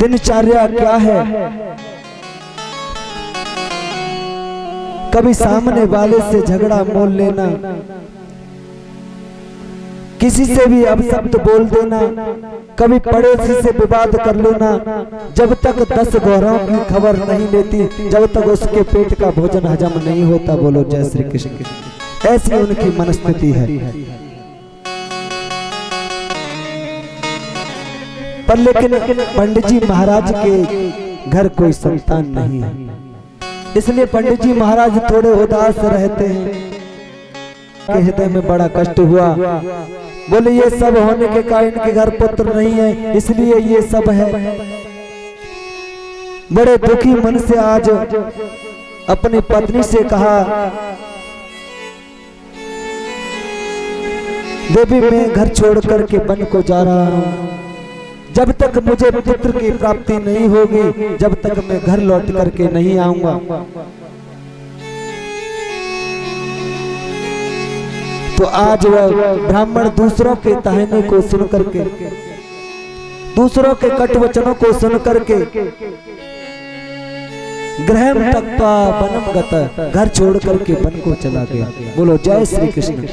दिनचर्या क्या है। कभी सामने वाले से झगड़ा मोल लेना, किसी से भी अपशब्द बोल देना, कभी पड़ोसी से विवाद कर लेना। जब तक 10 गौरों की खबर नहीं लेती, जब तक उसके पेट का भोजन हजम नहीं होता। बोलो जय श्री कृष्ण। ऐसी उनकी मनस्थिति है। पर लेकिन पंडित जी महाराज के घर कोई संतान नहीं है, इसलिए पंडित जी महाराज थोड़े उदास रहते हैं। हृदय में बड़ा कष्ट हुआ। बोले ये सब होने के कारण इनके घर पुत्र नहीं है, इसलिए ये सब है। बड़े दुखी मन से आज अपनी पत्नी से कहा, देवी मैं घर छोड़ करके वन को जा रहा हूँ। जब तक मुझे पुत्र की प्राप्ति नहीं होगी, जब तक मैं घर लौट करके नहीं आऊंगा। तो आज वह ब्राह्मण दूसरों के ताहने को सुन करके, दूसरों के कट वचनों को सुन करके गृह त्यक्त्वा वनम गतः, घर छोड़ करके वन को चला गया। बोलो जय श्री कृष्ण।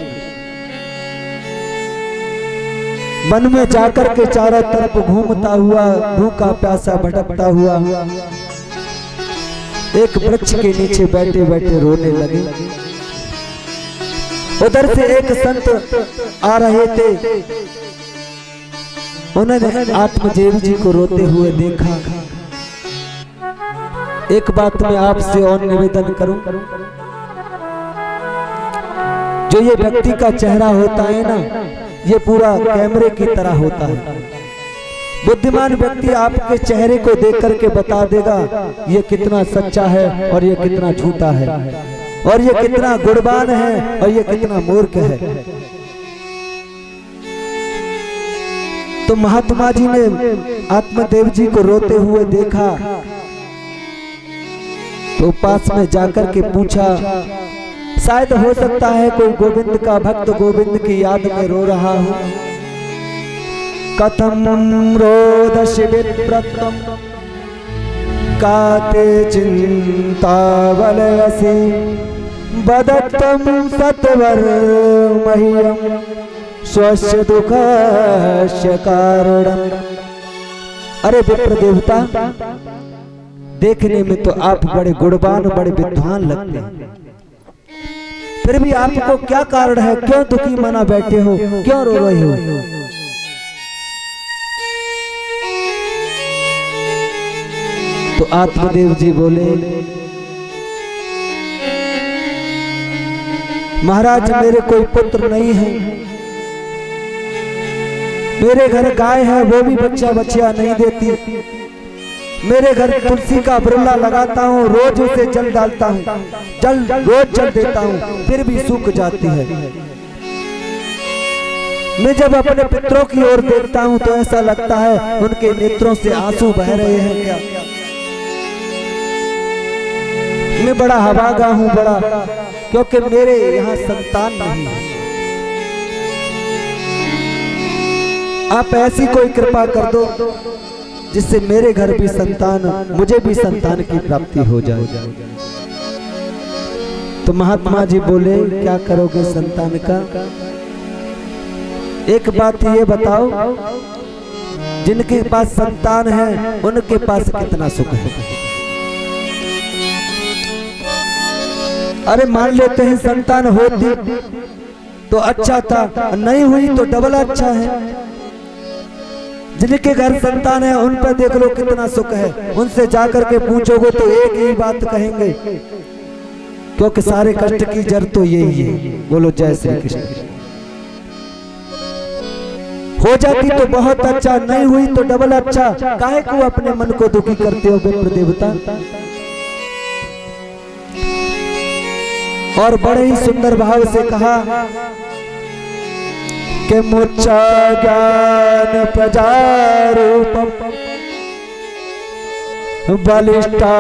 वन में जाकर के चारों तरफ घूमता हुआ, भूखा प्यासा भटकता हुआ एक वृक्ष के नीचे बैठे बैठे रोने लगे। उधर से एक संत आ रहे थे, उन्होंने आत्मदेव जी को रोते हुए देखा। एक बात मैं आपसे और निवेदन करूं, जो ये व्यक्ति का चेहरा होता है ना, ये पूरा कैमरे की तरह होता है। बुद्धिमान व्यक्ति आपके चेहरे को देख करके बता देगा ये कितना सच्चा है और ये कितना झूठा है, और ये कितना गुणवान है और ये कितना मूर्ख है। तो महात्मा जी ने आत्मदेव जी को रोते हुए देखा, तो पास में जाकर के पूछा, शायद हो सकता है कोई गोविंद का भक्त गोविंद की याद में रो रहा हो। कथम रोदसी विप्रतम काते चिंता वलयसी बदत्तम सत्वर मह्यम स्वस्य दुःखस्य कारणम। अरे विप्र देवता, देखने में तो आप बड़े गुणवान बड़े विद्वान लगते हैं, फिर भी आपको क्या कारण है, क्यों दुखी मना बैठे हो, क्यों रो रहे हो। तो आत्मदेव जी बोले, महाराज मेरे कोई पुत्र नहीं है, मेरे घर गाय है वो भी बच्चा बच्चिया नहीं देती, मेरे घर तुलसी का बिरला लगाता हूँ, रोज उसे जल डालता हूँ, रोज जल देता हूँ, फिर भी सूख जाती है। मैं जब अपने पुत्रों की ओर देखता हूँ तो ऐसा लगता है उनके नेत्रों से आंसू बह रहे हैं क्या। मैं बड़ा हवागा हूँ, बड़ा, क्योंकि मेरे यहाँ संतान नहीं है। आप ऐसी कोई कृपा कर दो जिससे मेरे घर भी संतान, मुझे भी संतान की प्राप्ति हो जाए। तो महात्मा जी बोले, क्या करोगे संतान का। एक बात ये बताओ, जिनके पास संतान है उनके पास कितना सुख है। अरे मान लेते हैं संतान होती तो अच्छा था, नहीं हुई तो डबल अच्छा है। जिनके घर संतान है उन पर देख लो कितना सुख है। उनसे जाकर के पूछोगे तो एक ही बात कहेंगे, क्योंकि सारे कष्ट की जड़ तो यही है। बोलो जय श्री कृष्ण। हो जाती तो बहुत अच्छा, नहीं हुई तो डबल अच्छा। काहे को अपने मन को दुखी करते हो विप्र देवता। और बड़े ही सुंदर भाव से कहा कि मुच्चा ज्ञान प्रजारूपम बलिष्ठा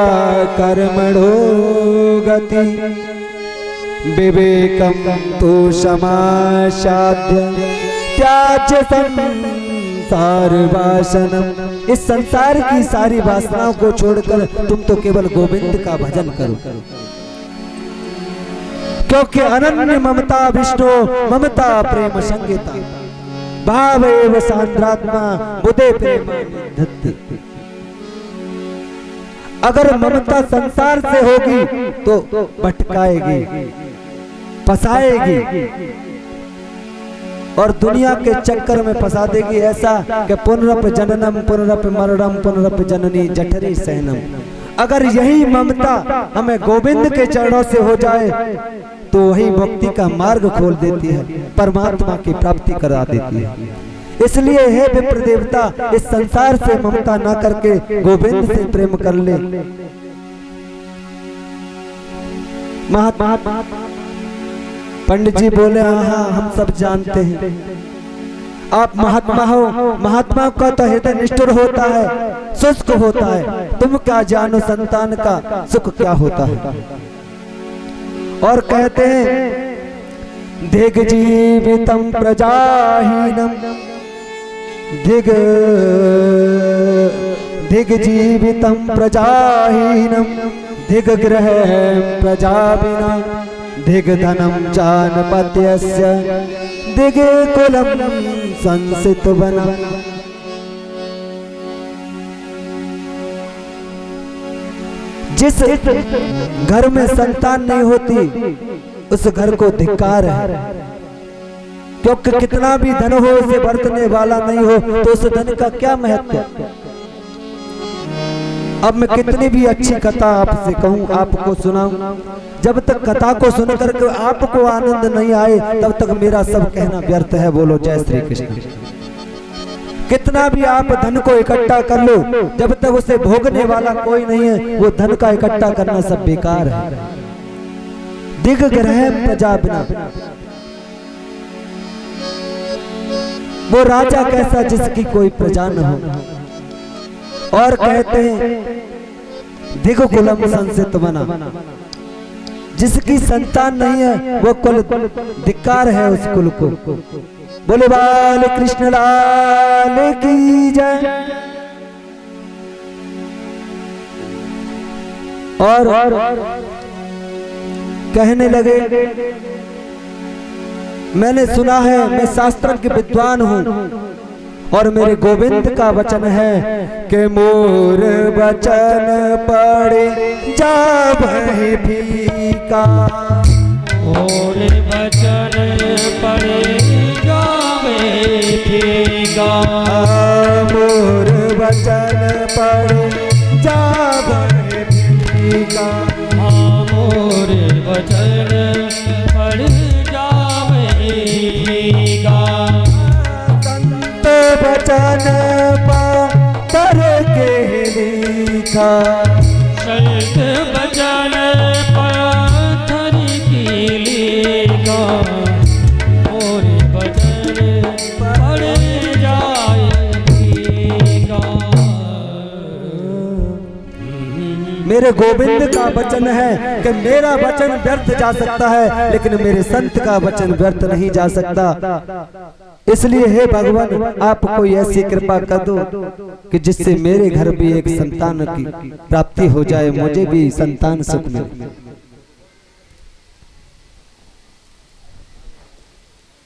कर्मणो गति विवेकम तो समासाध्य त्याज्य संसार वासनम इस संसार की सारी वासनाओं को छोड़कर तुम तो केवल गोविंद का भजन करो, क्योंकि अनन्य ममता विष्णु ममता प्रेम संगीता भावेव सांद्रात्मा बुद्धे प्रेम धत्ते। अगर ममता संसार से होगी तो भटकाएगी, फंसाएगी और दुनिया के चक्कर में फंसा देगी, ऐसा कि पुनरप जननम पुनरप मरणम पुनरप जननी जठरी सहनम। अगर यही ममता हमें गोविंद के चरणों से हो जाए तो वही मुक्ति का मार्ग खोल देती है, परमात्मा की प्राप्ति करा देती है। इसलिए हे विप्र देवता, इस संसार से ममता ना करके गोविंद से प्रेम कर ले। महात्मा पंडित जी बोले, हाँ हम सब जानते हैं आप महात्मा हो, महात्मा का तो हृदय निष्ठुर होता है, शुष्क होता है, तुम क्या जानो संतान का सुख क्या होता है। और कहते हैं दिग जीवितम प्रजाहीनम दिग जीवितम प्रजाहीनम दिग ग्रह प्रजा बिना दिग धनम जानपत्यस्य दिग कुलम संसित बना। जिस घर में संतान नहीं होती उस घर को धिक्कार है, क्योंकि कितना भी धन हो उसे बरतने वाला नहीं हो तो उस धन का क्या महत्व। अब मैं कितनी भी अच्छी कथा आपसे कहूं, आपको सुनाऊं, जब तक कथा को सुनकर के आपको आनंद नहीं आए तब तक मेरा सब कहना व्यर्थ है। बोलो जय श्री कृष्ण। कितना भी आप धन को इकट्ठा कर लो, जब तक उसे भोगने वाला कोई नहीं है वो धन का इकट्ठा करना सब बेकार है। दिग ग्रह प्रजा बिना, वो राजा कैसा जिसकी कोई प्रजा न हो। और कहते हैं दिग कुलम संसित बना, जिसकी संतान नहीं है वो कुल धिक्कार है उस कुल को। बोले बाल कृष्ण लाल की जय। और कहने लगे, मैंने सुना है, मैं शास्त्र के विद्वान हूँ और मेरे गोविंद का वचन है कि मोर वचन पढ़े जावै फीका, मोर वचन पढ़े जावै फीका, मोर वचन पढ़े जावै फीका, मोर वचन पढ़ जावै फीका। वचन पातर के लिखा, संत वचन पाथर की लिखा, मोर वचन पढ़ जाएगा। मेरे गोविंद का वचन है कि मेरा वचन व्यर्थ जा सकता है लेकिन मेरे संत का वचन व्यर्थ नहीं जा सकता। इसलिए हे भगवान, आप कोई ऐसी कृपा कर दो कि जिससे मेरे घर भी एक संतान की प्राप्ति हो जाए, मुझे भी संतान सुख मिले।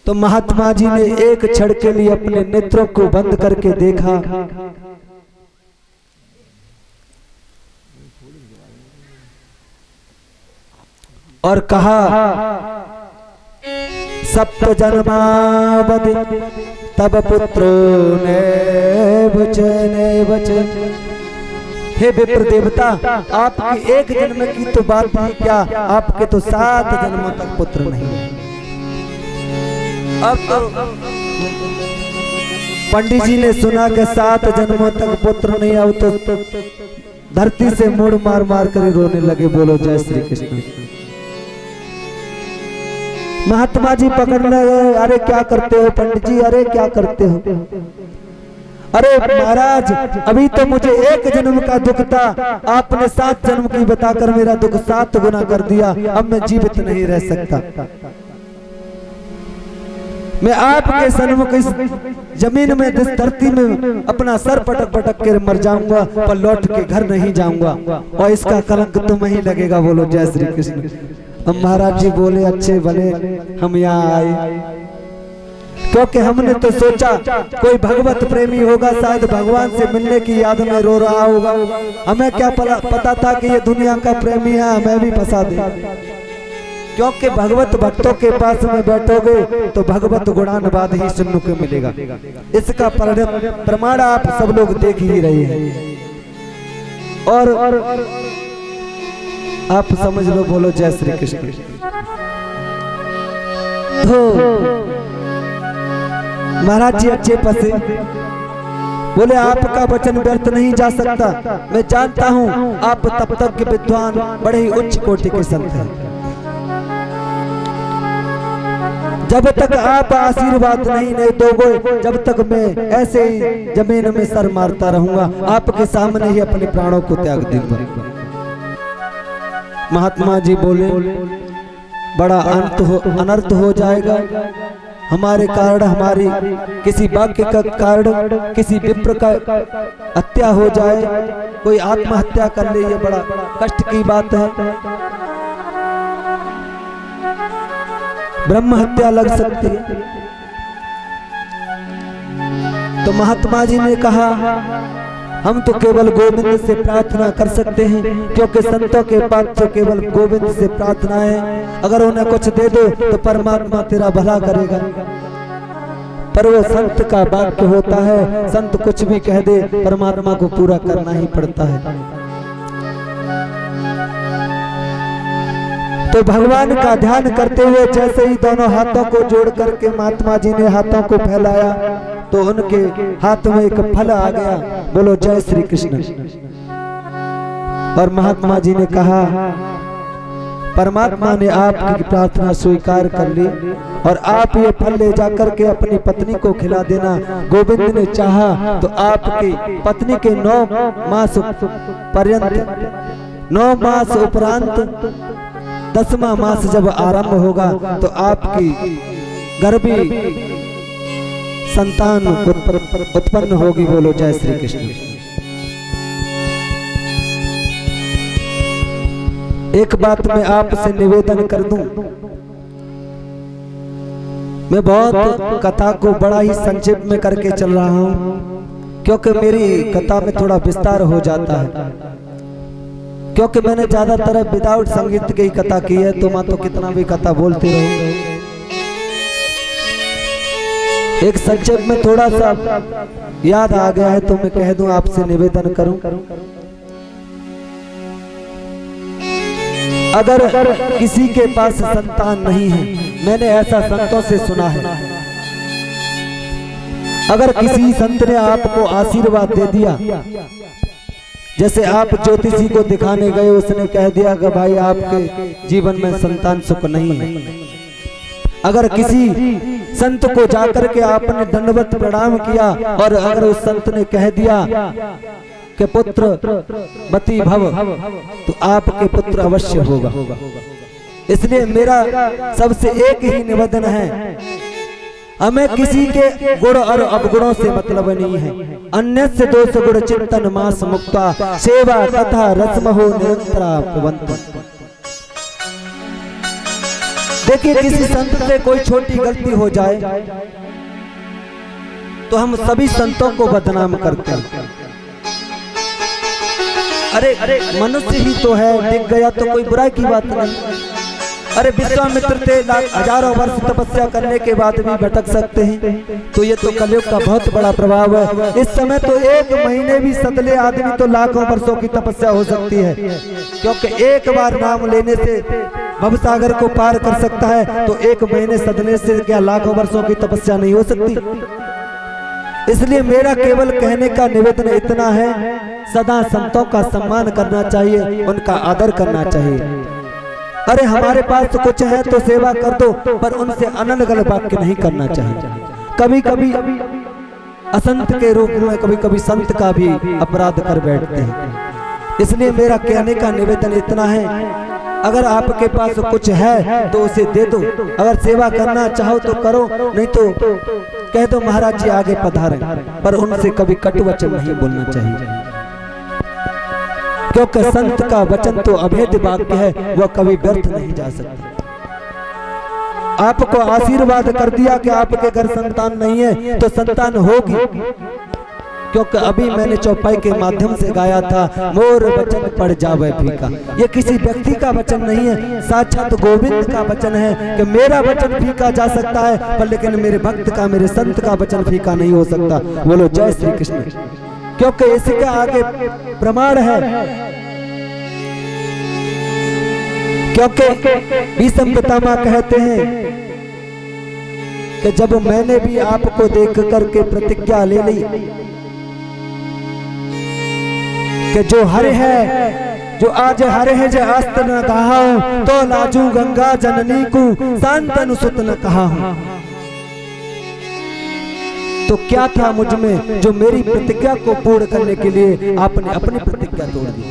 तो महात्मा जी ने एक क्षण के लिए अपने नेत्रों को बंद करके देखा और कहा, सप्त जन्मावधि तब पुत्रो नैवच नैवच। हे विप्र देवता, आपकी एक जन्म की तो बात नहीं, क्या आपके तो 7 जन्मों तक पुत्र नहीं है। अब तो पंडित जी ने सुना कि 7 जन्मों तक पुत्र नहीं, अब तो धरती से मुड़ मार मार कर रोने लगे। बोलो जय श्री कृष्ण। महात्मा जी पकड़ने गए, अरे क्या करते हो पंडित जी, अरे क्या करते हो। अरे महाराज, अभी तो मुझे 1 जन्म का दुख था, आपने 7 जन्म की बताकर मेरा दुख 7 गुना कर दिया, अब मैं जीवित नहीं रह सकता। मैं आपके सन्मुख इस जमीन में, इस धरती में अपना सर पटक पटक कर मर जाऊंगा, पर लौट के घर नहीं जाऊंगा और इसका कलंक तुम्हें ही लगेगा। बोलो जय श्री कृष्ण। अब महाराज जी बोले अच्छे भले हम यहाँ आए, क्योंकि हमने तो सोचा कोई भगवत प्रेमी होगा, शायद भगवान से मिलने की याद में रो रहा होगा। हमें क्या पता था कि ये दुनिया का प्रेमी है, हमें भी फंसा दे। क्योंकि भगवत भक्तों के पास में बैठोगे तो भगवत गुणानुवाद ही सुनने को मिलेगा। इसका प्रमाण आप सब लोग देख ही रहे हैं और आप समझ लो। बोलो जय श्री कृष्ण। तो महाराज जी अच्छे पसे बोले आपका वचन व्यर्थ नहीं जा सकता। मैं जानता हूँ आप तब तक के विद्वान बड़े ही उच्च कोटि के संत हैं। जब तक आप आशीर्वाद नहीं दोगे, जब तक मैं ऐसे ही जमीन में सर मारता रहूंगा, आपके सामने ही अपने प्राणों को त्याग दूंगा। महात्मा जी बोले बड़ा अनर्थ हो जाएगा हमारे कारण, हमारी किसी वाक्य का कारण किसी विप्र का हत्या हो जाए, कोई आत्महत्या कर ले, ये बड़ा कष्ट की बात है। ब्रह्म हत्या लग सकती है। तो महात्मा जी ने कहा हम तो केवल गोविंद से प्रार्थना कर सकते हैं, क्योंकि संतों के पास तो केवल गोविंद से प्रार्थना है। अगर उन्हें कुछ दे दो तो परमात्मा तेरा भला करेगा। पर वो संत का वाक्य होता है, संत कुछ भी कह दे परमात्मा को पूरा करना ही पड़ता है। तो भगवान का ध्यान करते हुए जैसे ही दोनों हाथों को जोड़ करके महात्मा जी ने हाथों को फैलाया तो उनके हाथ में एक फल आ गया। बोलो जय श्री कृष्ण। और महात्मा जी ने कहा परमात्मा ने आपकी प्रार्थना स्वीकार कर ली और आप ये फल ले जाकर के अपनी पत्नी को खिला देना। गोविंद ने चाहा तो आपकी पत्नी के 9 मास पर्यंत, 9 मास उपरांत 10वां मास जब आरंभ होगा तो आपकी गर्भी संतान उत्पन्न होगी। बोलो जय श्री कृष्ण। एक बात मैं आपसे निवेदन कर दूं, मैं बहुत कथा को बड़ा ही संक्षेप में करके चल रहा हूं, क्योंकि मेरी कथा में थोड़ा विस्तार हो जाता है, क्योंकि मैंने ज्यादातर विदाउट संगीत की कथा की है। तो मैं तो कितना भी कथा बोलती रहूं, एक संक्षेप में थोड़ा सा याद आ गया है तो मैं कह दूं, आपसे निवेदन करूं। अगर किसी के पास संतान नहीं है, मैंने ऐसा संतों से सुना है, अगर किसी संत ने आपको आशीर्वाद दे दिया, जैसे आप ज्योतिषी को दिखाने गए, उसने कह दिया कि भाई आपके जीवन में संतान सुख नहीं है। अगर किसी संत को जाकर के आपने दंडवत प्रणाम किया और अगर उस संत ने कह दिया कि पुत्र बती भव, तो आपके पुत्र अवश्य होगा। इसलिए मेरा सबसे एक ही निवेदन है, हमें किसी के गुण और अवगुणों से मतलब नहीं है। अन्य से दोष गुण चिंतन मास मुक्ता, सेवा कथा रसमहो निरंतरा पवंत। देखिए किसी संत से कोई छोटी गलती हो जाए तो हम सभी संतों को बदनाम करते हैं। अरे मनुष्य ही तो है, दिख गया तो कोई बुराई की बात नहीं। अरे विश्वामित्र थे, हजारों वर्ष तपस्या करने के बाद भी भटक सकते हैं, तो ये तो कलयुग का बहुत बड़ा प्रभाव है। इस समय तो 1 महीने भी सदले आदमी तो लाखों वर्षों की तपस्या हो सकती है, क्योंकि एक बार नाम लेने से भवसागर को पार कर सकता है, तो 1 महीने सदने से क्या लाखों वर्षों की तपस्या नहीं हो सकती। इसलिए मेरा केवल कहने का निवेदन इतना है, सदा संतों का सम्मान करना चाहिए, उनका आदर करना चाहिए। अरे हमारे पास तो कुछ है तो सेवा कर दो, पर उनसे अनर्गल वाक्य नहीं करना चाहिए। कभी कभी असंत के रूप में कभी कभी संत का भी अपराध कर बैठते हैं। इसलिए मेरा कहने का निवेदन इतना है, अगर आपके पास कुछ है तो उसे दे दो, अगर सेवा करना चाहो तो करो, नहीं तो कह दो महाराज जी आगे पधारें। पर उनसे कभी कटु वचन नहीं बोलना चाहिए, क्योंकि संत का वचन तो अभेद वाक्य है, वह कभी व्यर्थ नहीं जा सकता। आपको आशीर्वाद कर दिया कि आपके घर संतान नहीं है तो संतान होगी, क्योंकि अभी मैंने चौपाई के माध्यम से गाया था, मोर वचन पड़ जावे फीका। ये किसी व्यक्ति का वचन नहीं है, साक्षात गोविंद का वचन है कि मेरा वचन फीका जा सकता है पर लेकिन मेरे भक्त का, मेरे संत का वचन फीका नहीं हो सकता। बोलो जय श्री कृष्ण। क्योंकि इसके आगे प्रमाण है, क्योंकि भीष्म पितामह कहते हैं कि जब मैंने भी आपको देख करके प्रतिज्ञा ले ली कि जो हर है, जो आज हर है जो अस्त न कहा हूं, तो लाजू गंगा जननी को शांतनु सुत न कहा हूं। तो क्या था मुझ में जो मेरी प्रतिज्ञा को पूर्ण करने के लिए आपने अपनी प्रतिज्ञा तोड़ दी।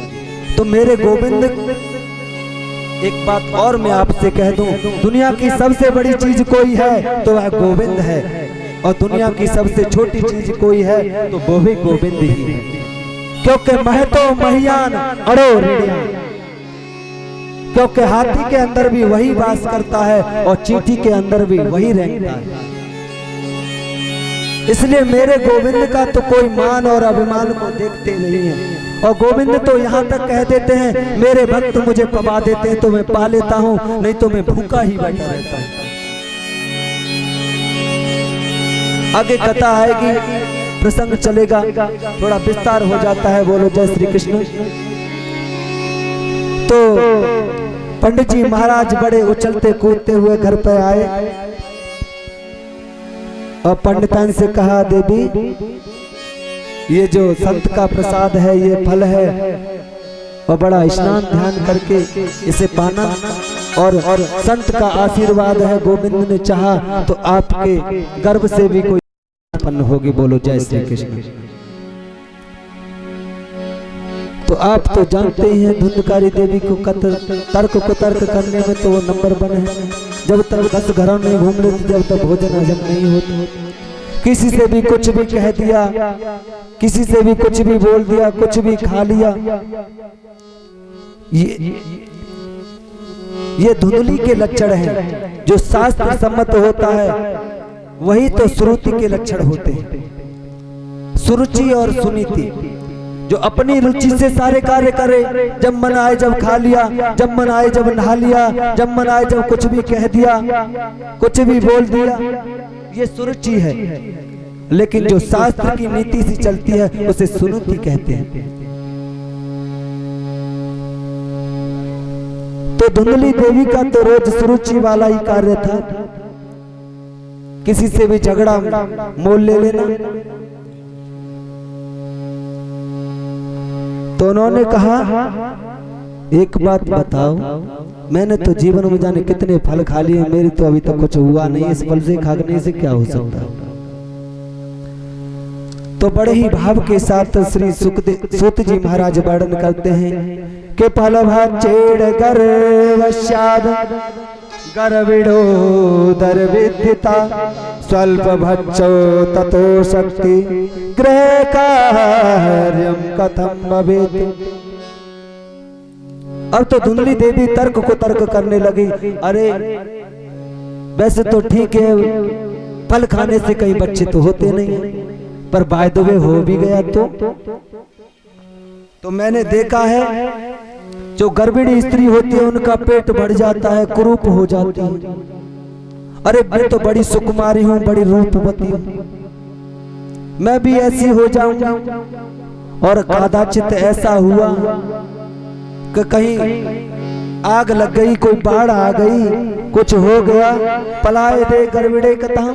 तो मेरे गोविंद, एक बात और मैं आपसे कह दूं, दुनिया की सबसे बड़ी चीज कोई है तो वह गोविंद है, और दुनिया की सबसे छोटी चीज कोई है तो वो भी गोविंद ही है। क्योंकि महतो महियान अड़ो ऋणिया, क्योंकि हाथी के अंदर भी वही वास करता है और चींटी के अंदर भी वही रहता है। इसलिए मेरे गोविंद का तो कोई मान और अभिमान को देखते नहीं है। और गोविंद तो यहाँ तक कह देते हैं, मेरे भक्त मुझे पवा देते हैं तो मैं पा लेता हूँ, नहीं तो मैं भूखा ही बैठा रहता हूँ। आगे कथा आएगी, प्रसंग चलेगा, थोड़ा विस्तार हो जाता है। बोलो जय श्री कृष्ण। तो पंडित जी महाराज बड़े उछलते कूदते हुए घर पर आए और पंडितान से कहा, देवी ये जो संत का प्रसाद है, ये फल है और बड़ा स्नान ध्यान करके इसे पाना, और संत का आशीर्वाद है, गोविंद ने चाहा तो आपके गर्भ से भी कोई उत्पन्न होगी। बोलो जय श्री कृष्ण। तो आप तो जानते ही हैं धुंधकारी देवी को तर्क को तर्क करने में तो वो नंबर 1 है। जब तक 10 घरों में घूम लेते, जब तक भोजन हजम नहीं होता, किसी से भी कुछ भी कह दिया, किसी से भी कुछ भी बोल दिया, कुछ भी खा लिया, ये धुंधली के लक्षण हैं। जो शास्त्र सम्मत होता है वही तो सुरुचि के लक्षण होते हैं। सुरुचि और सुनीति, जो अपनी रुचि से सारे कार्य करे, जब मन आए जब खा लिया, जब मन आए जब नहा लिया, जब मन आए जब कुछ भी कह दिया, कुछ भी बोल दिया, ये सुरुचि है। लेकिन जो शास्त्र की नीति से चलती है उसे सुनीति कहते हैं। तो धुंधली देवी का तो रोज सुरुचि वाला ही कार्य था, किसी से भी झगड़ा मोल ले लेना। तो उन्होंने कहा, एक बात बताओ, मैंने तो जीवन में जाने कितने फल खा लिए, मेरी तो अभी तक कुछ हुआ नहीं, इस फल से खाने से क्या हो सकता। तो बड़े ही भाव के साथ श्री सूत जी महाराज वर्णन करते हैं कि फल भक्षेण गर्वशाद गर्विणो दर्विद्धिता स्वल्प भक्षो ततो शक्ति गृह कार्यम कथम भवेत्। अब तो धुंधली देवी तर्क को तर्क करने लगी। अरे वैसे तो ठीक है, फल खाने से कई बच्चे तो होते नहीं हैं, पर बाय द वे हो भी गया तो मैंने देखा है जो गर्भिणी स्त्री होती है उनका पेट बढ़ जाता है, कुरूप हो जाती है। अरे मैं तो बड़ी सुकुमारी हूँ, बड़ी रूपवती हूँ, मैं भी ऐसी हो जाऊंगी। और कदाचित ऐसा हुआ कि कहीं आग लग गई, कोई बाढ़ आ गई, कुछ हो गया, पलाए दे गर्भिणी कथा,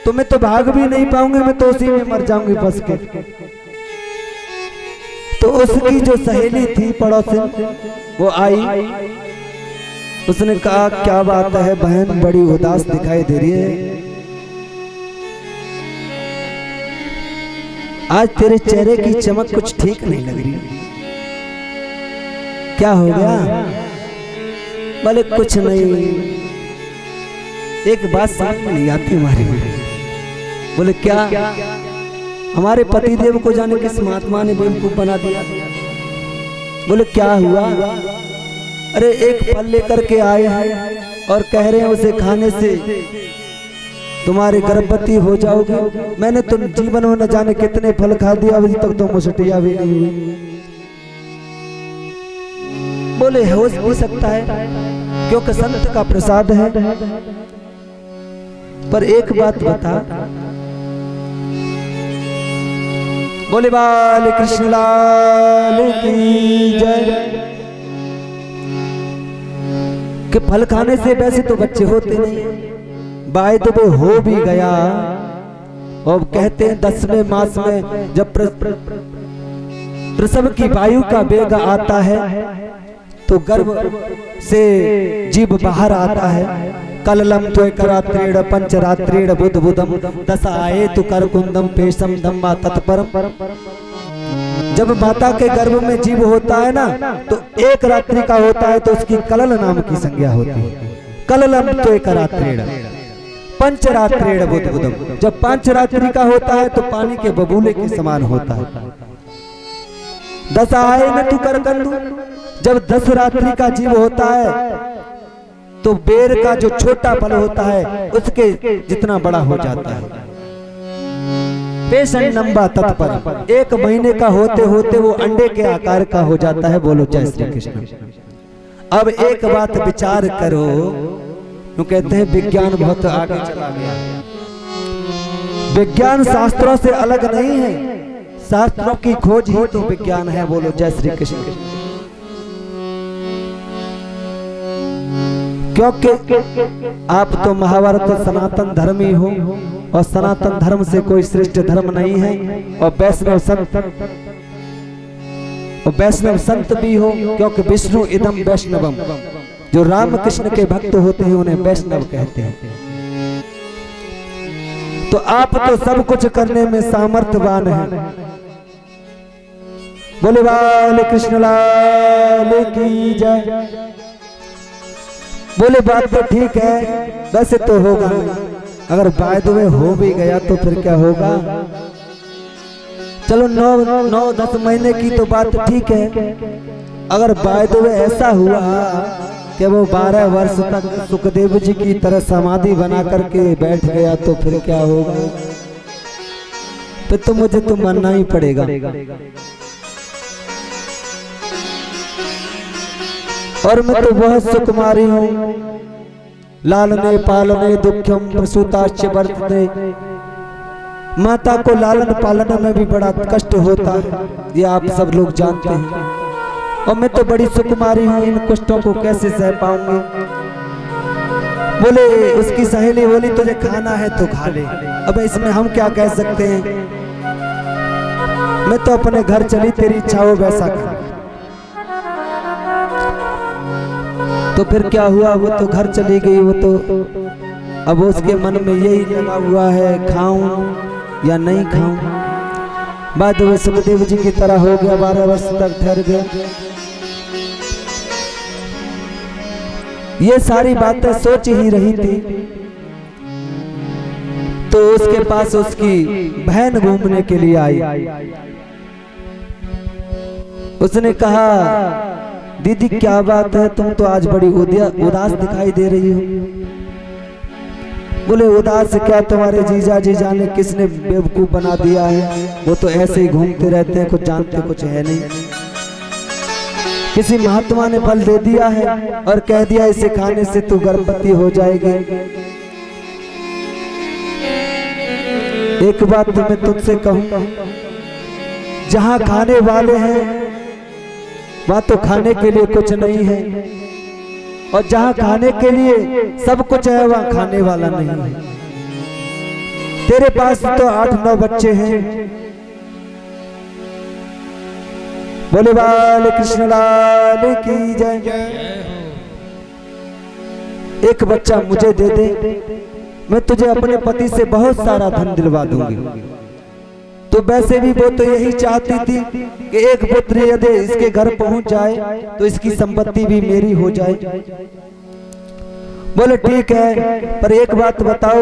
तो मैं तो भाग भी नहीं पाऊंगी, मैं तो उसी में मर जाऊंगी फंस के। तो उसकी जो सहेली थी पड़ोसन, वो आई, उसने कहा, क्या बात है बहन, बड़ी उदास दिखाई दे रही है, आज तेरे चेहरे की चमक कुछ ठीक नहीं लग रही, क्या हो गया? बोले कुछ नहीं, एक बात समझ में नहीं आती हमारी। बोले क्या? हमारे पतिदेव को जाने किस महात्मा ने बेवकूफ बना दिया। बोले क्या हुआ? अरे एक फल लेकर के आए हैं और कह रहे हैं उसे खाने से तुम्हारे गर्भवती हो जाओगे। मैंने तुम जीवन में न जाने कितने फल खा दिया, अभी तक तो मुसटिया भी नहीं हुई। बोले हो भी सकता है क्योंकि संत का प्रसाद है, पर एक बात बता। बोले बाल कृष्ण लाल की जय। कि फल खाने से वैसे तो बच्चे होते नहीं, बाय द वे हो भी गया। और कहते हैं 10वें मास में जब प्रसव की वायु का वेग आता है तो गर्भ से जीव बाहर आता है। कललम त्वकरात्रेण पंचरात्रेण बुध बुधम दस आए तु कर कुंदम पेशम दम्बा तत्परम। जब माता के गर्भ में जीव होता है ना तो एक रात्रि का होता है तो उसकी कलल नाम की संज्ञा होती है। कललम त्वकरात्रेण पंचरात्रेण बुध बुधम। जब 5 रात्रि का होता है तो पानी के बबूले के समान होता है। दस आए न तु कर कंदू। जब 10 रात्रि का जीव होता है तो बेर का जो छोटा फल होता है उसके जितना बड़ा हो जाता है। पेशन नंबा तत्पर 1 महीने का होते होते वो अंडे के आकार का हो जाता है। बोलो जय श्री कृष्ण। अब एक बात विचार करो, तो कहते हैं विज्ञान बहुत आगे चला गया। विज्ञान शास्त्रों से अलग नहीं है, शास्त्रों की खोज ही तो विज्ञान है। बोलो जय श्री कृष्ण। क्योंकि आप तो महाभारत सनातन धर्मी हो और सनातन धर्म से कोई श्रेष्ठ धर्म नहीं है। और वैष्णव संत भी हो, क्योंकि विष्णु इदम वैष्णवम। जो राम कृष्ण के भक्त होते हैं उन्हें वैष्णव कहते हैं। तो आप तो सब कुछ करने में सामर्थ्यवान हैं। बोले बाल कृष्ण लाल की जय। बोले बात तो ठीक है, वैसे तो होगा नहीं। अगर बाय द वे हो भी गया तो फिर क्या होगा? चलो 9-10 महीने की तो बात ठीक है। अगर बाय द वे ऐसा हुआ कि वो 12 वर्ष तक सुखदेव जी की तरह समाधि बना करके बैठ गया तो फिर क्या होगा? फिर तो मुझे तो मानना ही पड़ेगा। और मैं तो बहुत सुकुमारी हूँ। लालने पालने दुख्यम प्रसूताश्च वर्तते। माता को लालन पालन में भी बड़ा कष्ट होता है, ये आप सब लोग जानते हैं। और मैं तो बड़ी सुकुमारी हूँ, इन कष्टों को कैसे सह पाऊंगी? बोले उसकी सहेली बोली तुझे खाना है तो खा ले। अब इसमें हम क्या कह सकते हैं? मैं तो अपने घर चली, तेरी इच्छा हो वैसा कर। तो फिर क्या हुआ? वो तो घर चली गई। वो तो अब उसके मन में यही लगा हुआ है खाऊं या नहीं खाऊं। बाद में सुखदेव जी की तरह हो गया, 12 वर्ष तक ठहर गया। ये सारी बातें सोच ही रही थी तो उसके पास उसकी बहन घूमने के लिए आई। उसने कहा दीदी क्या बात है, तुम तो आज बड़ी उदास दिखाई दे रही हो। बोले उदास क्या, तुम्हारे जीजा जी जाने किसने बेवकूफ बना दिया है। वो तो ऐसे ही घूमते रहते हैं, कुछ जानते कुछ है नहीं। किसी महात्मा ने फल दे दिया है और कह दिया इसे खाने से तू गर्भवती हो जाएगी। एक बात तो मैं तुमसे कहूं, जहां खाने वाले हैं वहां तो खाने के लिए कुछ नहीं है, और जहां खाने के लिए सब कुछ है वहां खाने वाला नहीं है। तेरे पास तो 8-9 बच्चे हैं। बोले बाल कृष्ण लाल की जय। एक बच्चा मुझे दे दे, मैं तुझे अपने पति से बहुत सारा धन दिलवा दूंगी। तो तो वैसे भी वो तो यही चाहती थी कि एक पुत्र यदि इसके घर पहुंच जाए तो इसकी संपत्ति भी मेरी हो जाए। बोले ठीक है, पर एक बात बताओ,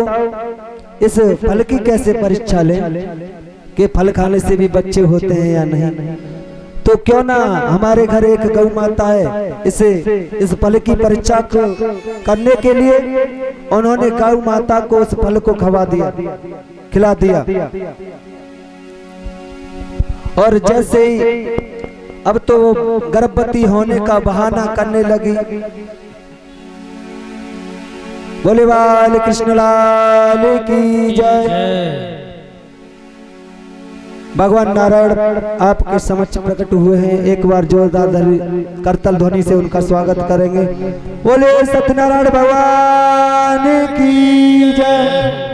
इस फल की कैसे परीक्षा लें कि फल खाने से भी बच्चे होते हैं या नहीं। तो क्यों ना हमारे घर एक गौ माता है, इसे इस फल की परीक्षा को करने के लिए उन्होंने गौ माता को उस फल को खिला दिया। और जैसे ही अब तो वो गर्भवती होने का बहाना करने लगी। बोले बाल कृष्ण लाल की जय। भगवान नारायण आपके समक्ष प्रकट हुए हैं। एक बार जोरदार करतल ध्वनि से उनका स्वागत करेंगे। बोले सत्यनारायण भगवान की जय।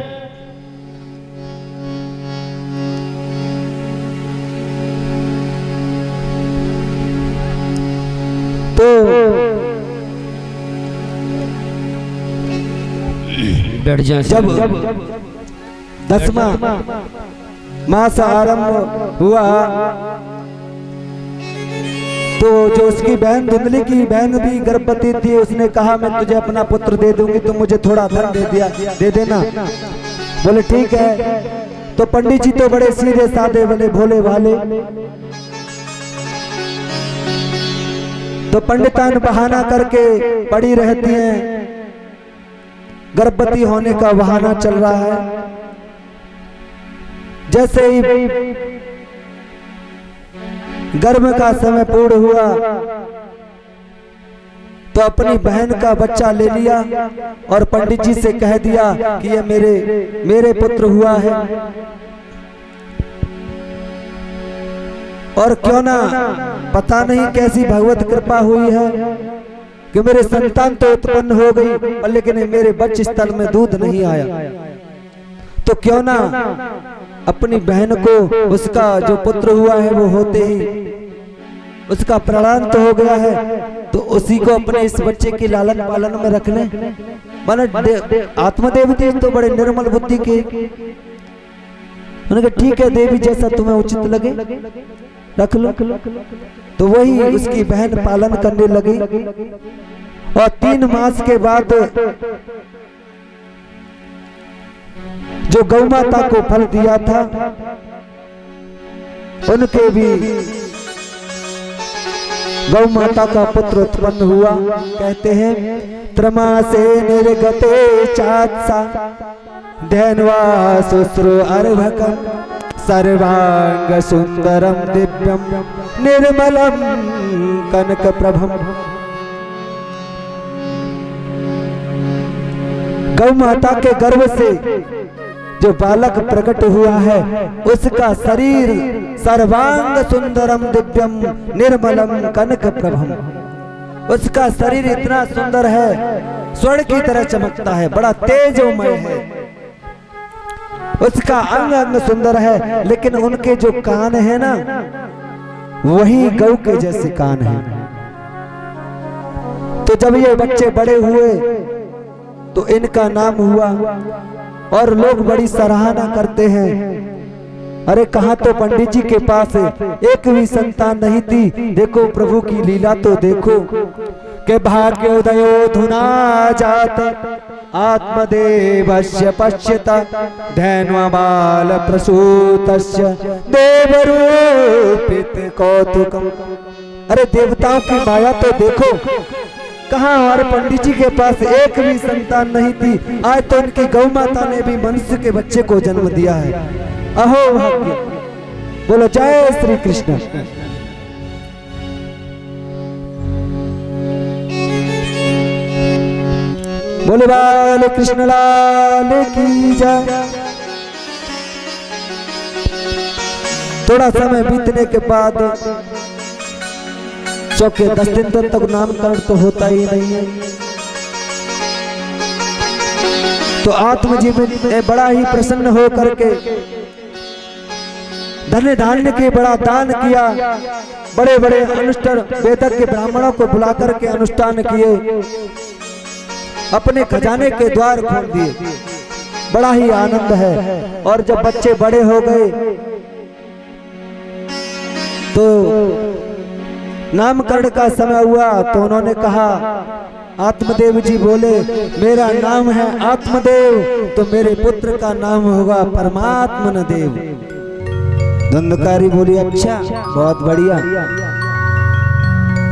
तो बैठ जाए। जब 10वां मास आरंभ हुआ तो जो उसकी बहन धुंधली की बहन भी गर्भवती थी, उसने कहा मैं तुझे अपना पुत्र दे दूंगी, तुम मुझे थोड़ा धन दे देना। बोले ठीक है। तो पंडित जी तो बड़े सीधे साधे बोले भोले भाले। तो पंडितान बहाना करके पड़ी रहती हैं, गर्भवती होने का बहाना चल रहा है। जैसे ही गर्भ का समय पूर्ण हुआ तो अपनी बहन का बच्चा ले लिया और पंडित जी से कह दिया कि ये मेरे पुत्र हुआ है। और क्यों ना पता नहीं कैसी भगवत कृपा हुई है कि मेरे संतान तो उत्पन्न हो गई, पर लेकिन मेरे बच्चे स्थल में दूध नहीं आया। तो क्यों ना अपनी बहन को उसका जो पुत्र हुआ है वो होते ही उसका प्राण तो हो गया है, तो उसी को अपने इस बच्चे की लालन पालन में रख लें। माने आत्मदेव जी तो बड़े निर्मल बुद्धि के। उन्होंने कहा ठीक है देवी, जैसा तुम्हें उचित लगे रख लो। तो वही उसकी बहन पालन करने लगी। और 3 मास के बाद जो गौ माता को फल दिया था उनके भी गौ माता का पुत्र उत्पन्न हुआ। कहते हैं त्रमासे निर्गते चात्सा धैन्वा शुश्रु अर्भकम सर्वांग सुंदरम दिव्यम निर्मलम कनक प्रभम। गौ माता के गर्भ से जो बालक प्रकट हुआ है उसका शरीर सर्वांग सुंदरम दिव्यम निर्मलम कनक प्रभम। उसका शरीर इतना सुंदर है, स्वर्ण की तरह चमकता है, बड़ा तेजोमय है। उसका अंग अंग सुंदर है, लेकिन उनके जो कान है ना वही गौ के जैसे कान है। तो जब ये बच्चे बड़े हुए तो इनका नाम हुआ और लोग बड़ी सराहना करते हैं। अरे कहाँ तो पंडित जी के पास एक भी संतान नहीं थी, देखो प्रभु की लीला तो देखो के भाग्योदयो धुना जात आत्मदेवस्य पश्यता धैन्वा बाल प्रसूतस्य देवरूपित कौतुकम। अरे देवताओं की माया तो देखो, कहाँ हमारे पंडित जी के पास एक भी संतान नहीं थी, आज तो उनकी गौ माता ने भी मनुष्य के बच्चे को जन्म दिया है। अहो भाग्य। बोलो जय श्री कृष्ण। बोले बाल कृष्ण लाल की जय। थोड़ा समय बीतने के बाद चौके 10 दिन तक नामकरण तो होता ही नहीं है। तो आत्मजीवन ने बड़ा ही प्रसन्न हो करके धन्य धान्य के बड़ा दान किया। बड़े बड़े अनुष्ठान वेदक के ब्राह्मणों को बुला करके अनुष्ठान किए, अपने खजाने के द्वार खोल दिए। बड़ा ही आनंद है। और जब बच्चे बड़े हो गए नामकरण का समय हुआ तो उन्होंने कहा, आत्मदेव जी बोले मेरा नाम है आत्मदेव, तो मेरे पुत्र का नाम होगा परमात्मन देव। धुंधकारी बोली अच्छा बहुत बढ़िया,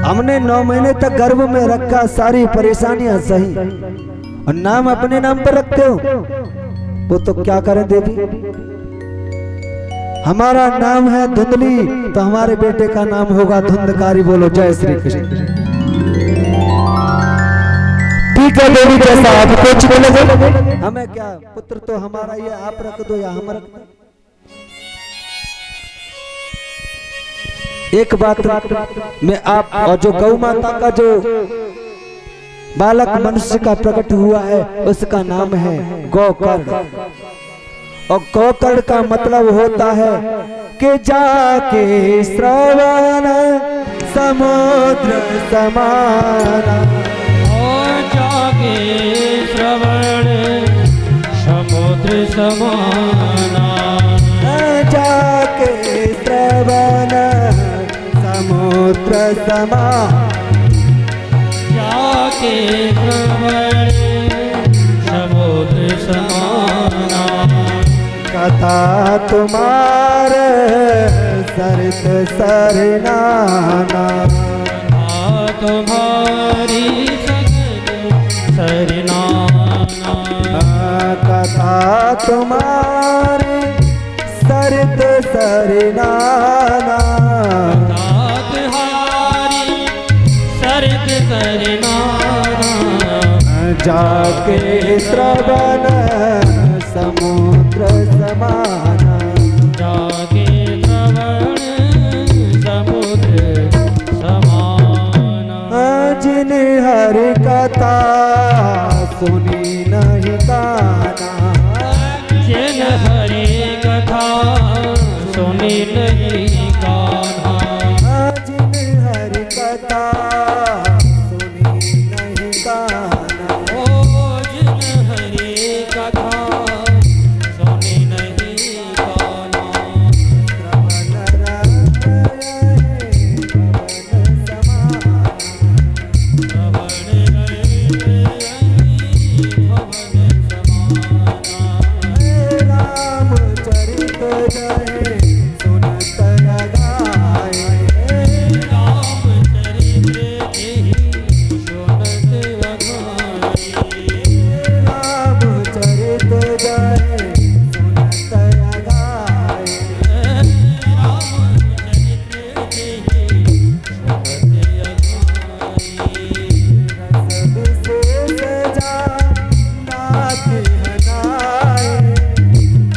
हमने 9 महीने तक गर्भ में रखा, सारी परेशानियां सही, और नाम अपने नाम पर रखते हो, वो तो क्या करें देवी, हमारा नाम है धुंधली, तो हमारे बेटे का नाम होगा धुंधकारी। बोलो जय श्री कृष्ण। ठीक है देवी, जैसा आप कुछ बोले, हमें क्या, पुत्र तो हमारा ये, आप रख दो या हम रख दो। एक बात में आप, और जो गौ माता का जो बालक मनुष्य का प्रकट हुआ है उसका नाम है गोकर्ण, और गोकर्ण का मतलब होता है कि जाके श्रवण समुद्र समाना, जागे श्रवण समुद्र समाना, जाके श्रवण समुद्र समाना, जाके श्रवण समुद्र समाना, कथा तुम्हारे सरित सरनाना, तुम्हारी सरनाना, कथा तुम्हारी सरित सरनाना, तुम्हारी सरित सरनाना, जाके श्रवण समुद्र समाना, जाके श्रवण समुद्र समाना, जिन हरि कथा सुनी नहीं काना, जिन हरि कथा सुनी नहीं कान्हा, जिन हरि कथा सुनी नहीं काना, ओ जिन हरि कथा सुनी नहीं कान्हा, श्रवण रंग भवन समाना, श्रवण भवन समाना, रामचरित जय सुनत गाए, रामचरित्र जय सुनत अगाए, रामचरित जय सुनत गाए, रामचरित्र जय सुनत अगाए, विशेष जात हनाए,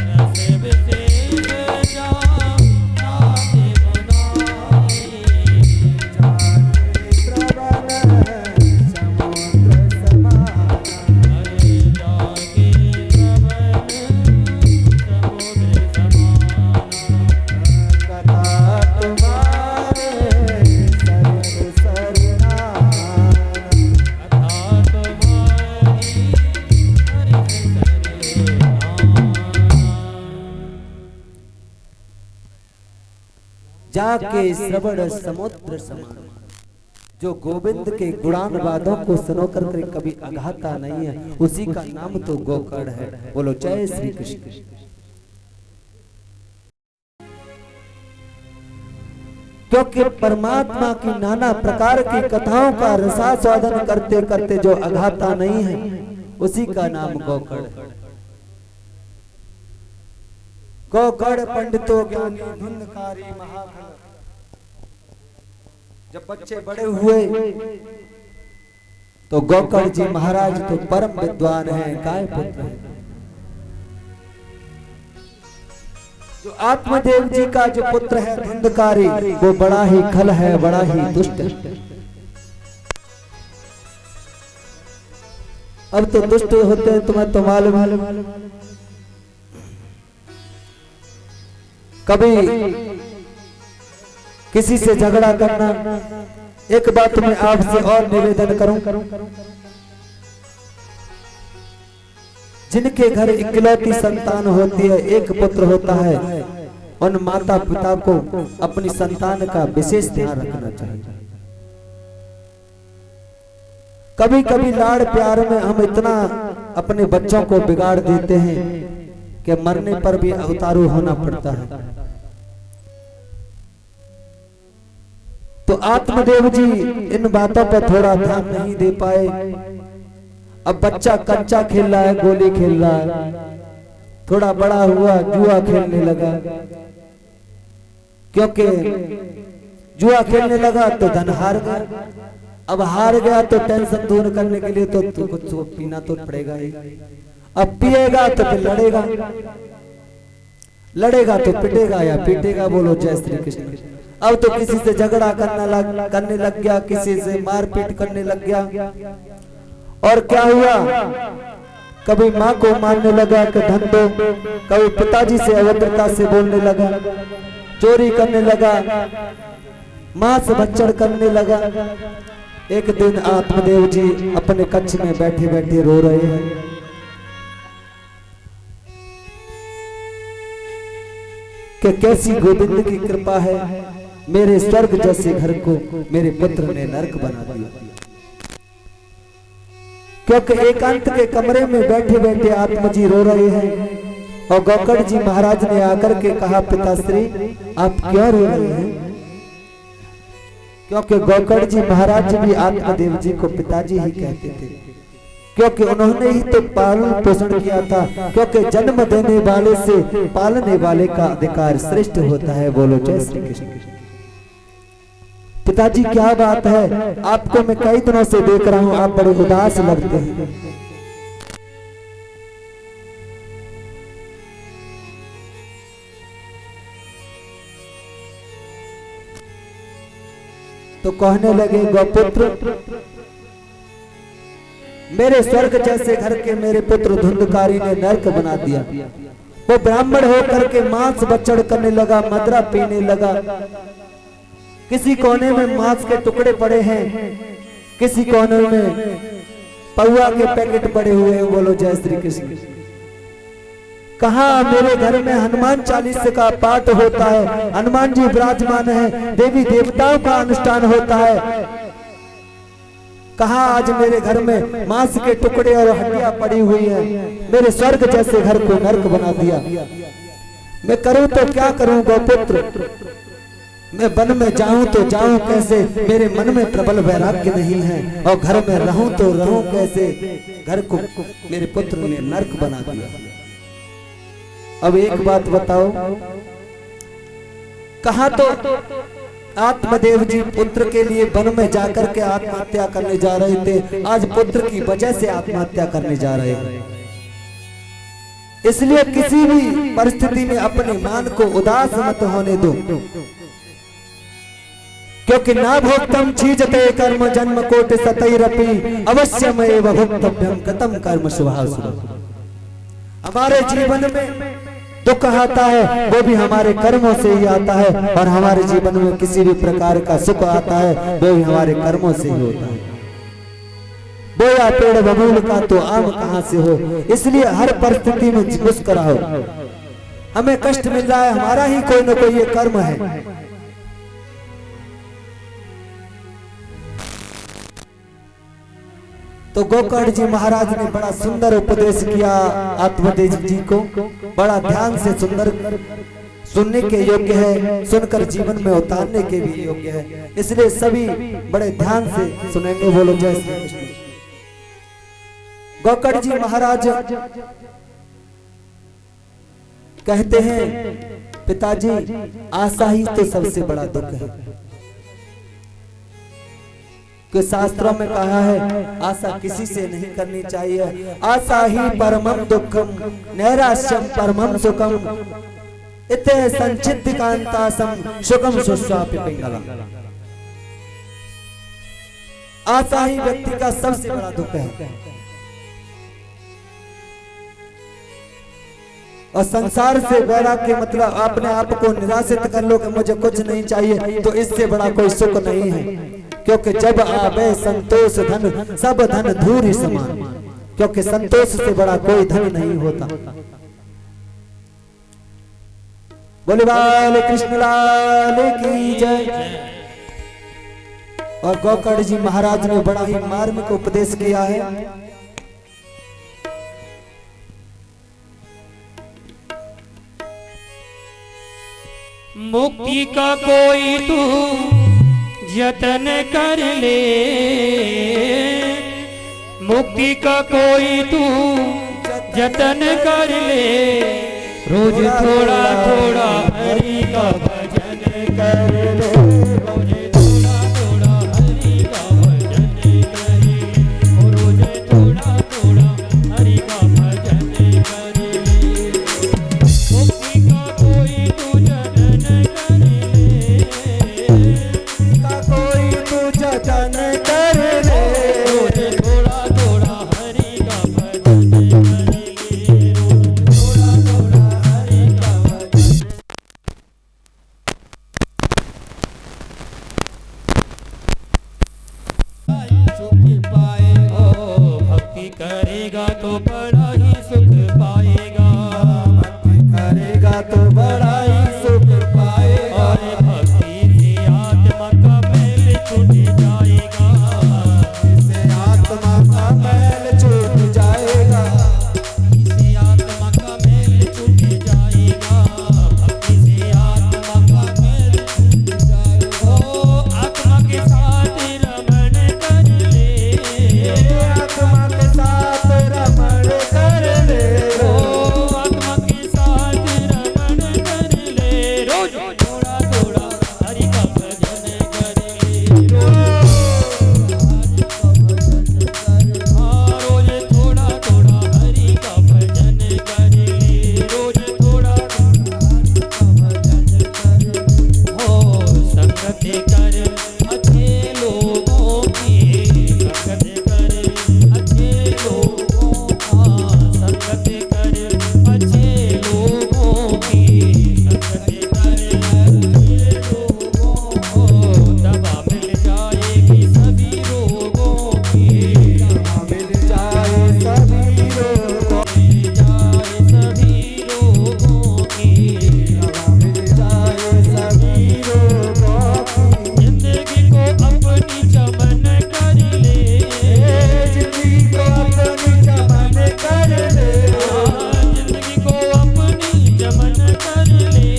रस विशेष जात बनाए, श्रवण समुद्र समाना, जाके श्रवण समुद्र समाना, कथा तुम्हारे सरित सरनाना, कथा तुम्हारी हरि जाके श्रवण समुद्र समान, जो गोविंद के गुणानुवादों को सुनोकर के कभी अघाता नहीं है, उसी का नाम तो गोकर्ण है। बोलो जय श्री कृष्ण। क्योंकि परमात्मा की नाना प्रकार की कथाओं का रसास्वादन करते करते जो अघाता नहीं है, उसी का नाम गोकर्ण है। गोकर्ण पंडितों ज्ञानी धुंधकारी महाफल। जब बच्चे बड़े हुए तो गोकर्ण जी महाराज तो परम विद्वान हैं, काय पुत्र हैं। जो आत्मदेव जी का जो पुत्र है धुंधकारी, वो बड़ा ही खल है, बड़ा ही दुष्ट है। अब तो दुष्ट होते हैं तुम्हें तो मालूम, कभी किसी से झगड़ा करना। एक बात मैं आपसे और निवेदन करूं, जिनके घर इकलौती संतान होती है, एक पुत्र होता है, उन माता पिता को अपनी संतान का विशेष ध्यान रखना चाहिए। कभी कभी लाड़ प्यार में हम इतना अपने बच्चों को बिगाड़ देते हैं कि मरने पर भी उतारू होना पड़ता है। तो आत्मदेव जी इन बातों पर थोड़ा ध्यान नहीं दे पाए। अब बच्चा कंचा खेल रहा है, गोली खेल रहा है, थोड़ा बड़ा हुआ जुआ खेलने लगा, क्योंकि जुआ खेलने लगा तो धन हार गया। अब हार गया तो टेंशन दूर करने के लिए तो कुछ तो पीना तो पड़ेगा ही। अब पिएगा तो फिर लड़ेगा, लड़ेगा तो पिटेगा या पीटेगा। बोलो जय श्री कृष्ण। अब तो किसी से झगड़ा करने लग गया, किसी से मारपीट करने लग गया। और क्या हुआ, कभी माँ को मारने लगा कि धन दो, कभी पिताजी से अभद्रता से बोलने लगा, चोरी करने लगा, माँ से बच्चड़ करने लगा। एक दिन आत्मदेव जी अपने कक्ष में बैठे बैठे रो रहे हैं। कि कैसी गोविंद की कृपा है, मेरे स्वर्ग जैसे घर को मेरे पुत्र ने नरक बना दिया। क्योंकि एकांत के कमरे में बैठे बैठे आत्मा जी रो रहे हैं और गोकर्ण जी महाराज ने आकर के कहा, पिताश्री आप क्यों रो रहे हैं? क्योंकि गोकर्ण जी महाराज भी आत्मदेव जी को पिताजी ही कहते थे, क्योंकि उन्होंने ही तो पालन पोषण किया था। क्योंकि जन्म देने वाले से पालने वाले का अधिकार श्रेष्ठ होता है। बोलो जय श्री कृष्ण। पिताजी क्या बात है, आपको मैं कई दिनों से देख रहा हूं, आप बड़े उदास लगते हैं। तो कहने लगे, गौपुत्र मेरे स्वर्ग जैसे घर के मेरे पुत्र धुंधकारी ने नरक बना दिया। वो ब्राह्मण होकर के मांस बचड़ करने लगा, मदरा पीने लगा। किसी कोने में मांस के टुकड़े पड़े हैं, किसी कोने में पौआ के पैकेट पड़े हुए हैं। बोलो जय श्री कृष्ण। कहा मेरे घर में हनुमान चालीसा का पाठ होता है, हनुमान जी विराजमान है, देवी देवताओं का अनुष्ठान होता है। कहा आज मेरे घर में मांस के टुकड़े और हड्डियां पड़ी हुई हैं, मेरे स्वर्ग जैसे घर को नरक बना दिया। मैं करूं तो क्या करूं गौपुत्र, मैं वन में जाऊं तो जाऊं कैसे, मेरे मन में प्रबल वैराग्य नहीं है, और घर में रहूं तो रहूं कैसे, घर को मेरे पुत्र ने नरक बना दिया। अब एक बात बताओ, कहा तो आत्मदेव जी पुत्र के लिए वन में जाकर के आत्महत्या करने जा रहे थे, आज पुत्र की वजह से आत्महत्या करने जा रहे हैं। इसलिए किसी भी परिस्थिति में अपने मन को उदास मत होने दो, क्योंकि ना भोक्तम छीजते कर्म जन्म कोटि सतैरपि अवश्यमेव भोक्तव्यम कतम कर्म शुभाशुभम्। हमारे जीवन में दुख आता है वो भी हमारे कर्मों से ही आता है, और हमारे जीवन में किसी भी प्रकार का सुख आता है वो भी हमारे कर्मों से ही होता है। बोया पेड़ बबूल का तो आम कहां से हो, इसलिए हर परिस्थिति में मुस्कुराओ। हमें कष्ट मिल रहा है, हमारा ही कोई ना कोई ये कर्म है। तो गोकर्ण जी महाराज ने बड़ा सुंदर उपदेश किया आत्मदेव जी को, बड़ा ध्यान से सुंदर, सुनने के योग्य है, सुनकर जीवन में उतारने के भी योग्य है। इसलिए सभी बड़े ध्यान से सुनेंगे। बोलो जय श्री कृष्ण। गोकर्ण जी महाराज कहते हैं, पिताजी आशा ही तो सबसे बड़ा दुख है। कि शास्त्रों में कहा है आशा किसी से नहीं करनी चाहिए। आशा ही परमम दुखम नैराश्यम परमम सुखम इते संचित कांतासम सुखम सुस्वापि पिंगलम। आशा ही व्यक्ति का सबसे बड़ा दुख है, और संसार से वैराग्य मतलब अपने आप को निराशित कर लो कि मुझे कुछ नहीं चाहिए, तो इससे बड़ा कोई सुख नहीं है। क्योंकि जब आवे संतोष धन सब धन धूरि समान, क्योंकि संतोष से बड़ा कोई धन नहीं होता। बोले बाल कृष्ण लाल की जय। और गोकर्ण जी महाराज ने बड़ा ही मार्मिक उपदेश किया है। मुक्ति का कोई तू जतन कर ले, मुक्ति का कोई तू जतन कर ले, रोज थोड़ा थोड़ा हरि का भजन कर ले, रोज थोड़ा थोड़ा हरि का भजन करे, रोज थोड़ा थोड़ा हरि का भजन करे। मुक्ति का कोई तू जतन कर ले, का कोई तू जतन कर ले, रोज थोड़ा थोड़ा हरि का भजन कर ले, रोज थोड़ा थोड़ा हरि का भजन। सुख पाएगा, भक्ति करेगा तो बड़ा ही सुख पाएगा, भक्ति करेगा तो बड़ा ही सुख पाएगा। और भक्ति से आत्मा का मैल छूट जाएगा, इससे आत्मा का मैल छूट जाएगा, इससे आत्मा का मैल छूट जाएगा, भक्ति से आत्मा का मैल छूट जाएगा। ओ आत्मा के साथ रमण कर ले, आत्मा के साथ रमण कर ले, ओ आत्मा के साथ रमण कर ले, रोज थोड़ा थोड़ा हरि का भजन कर ले, हाँ रोज थोड़ा थोड़ा हरि का भजन कर ले, रोज थोड़ा थोड़ा हरि का भजन कर ले। हो संगत कर अच्छे लोगों की, संगत कर अच्छे लोगों का, संगत कर अच्छे लोगों की, संगत कर अच्छे लोगों को, दवा मिल जाएगी सभी रोगों की, मिल जाए सभी लोगों मिल जाए सभी रोगों की, मिल जाए सभी लोगों की। जिंदगी को अपनी चमन कर ले, जिंदगी को अपनी चमन कर ले, जिंदगी को अपनी चमन कर ले,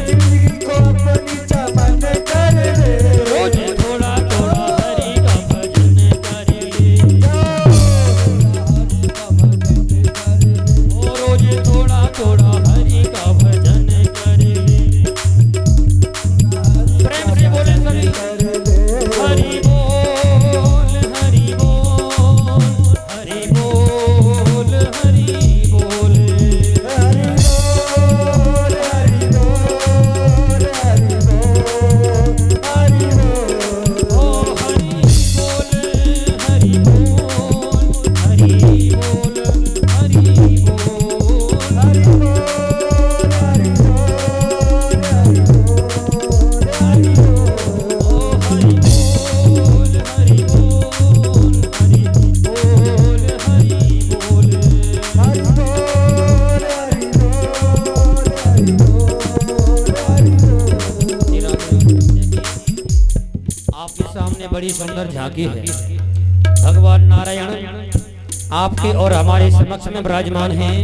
जिंदगी को अपनी चमन कर ले, रोज थोड़ा थोड़ा हरि का भजन कर ले, ओ रोज थोड़ा थोड़ा हरि का भजन कर ले। प्रेम से बोले सभी हरि बोल हरि बोल हरि बोल हरि बोल, हरि बोल हरि बोल हरि बोल हरि बोल। ओ हरि बोल हरि बोल हरि बोल हरि बोल, हरि बोल हरि बोल हरि बोल हरि बोल। ओ हरि बोल हरि बोल हरि बोल हरि बोल। हरि बोल हरि बोल हरि बोल हरि बोल। आपके सामने बड़ी सुंदर झांकी है, भगवान नारायण आपके और हमारे समक्ष में विराजमान हैं,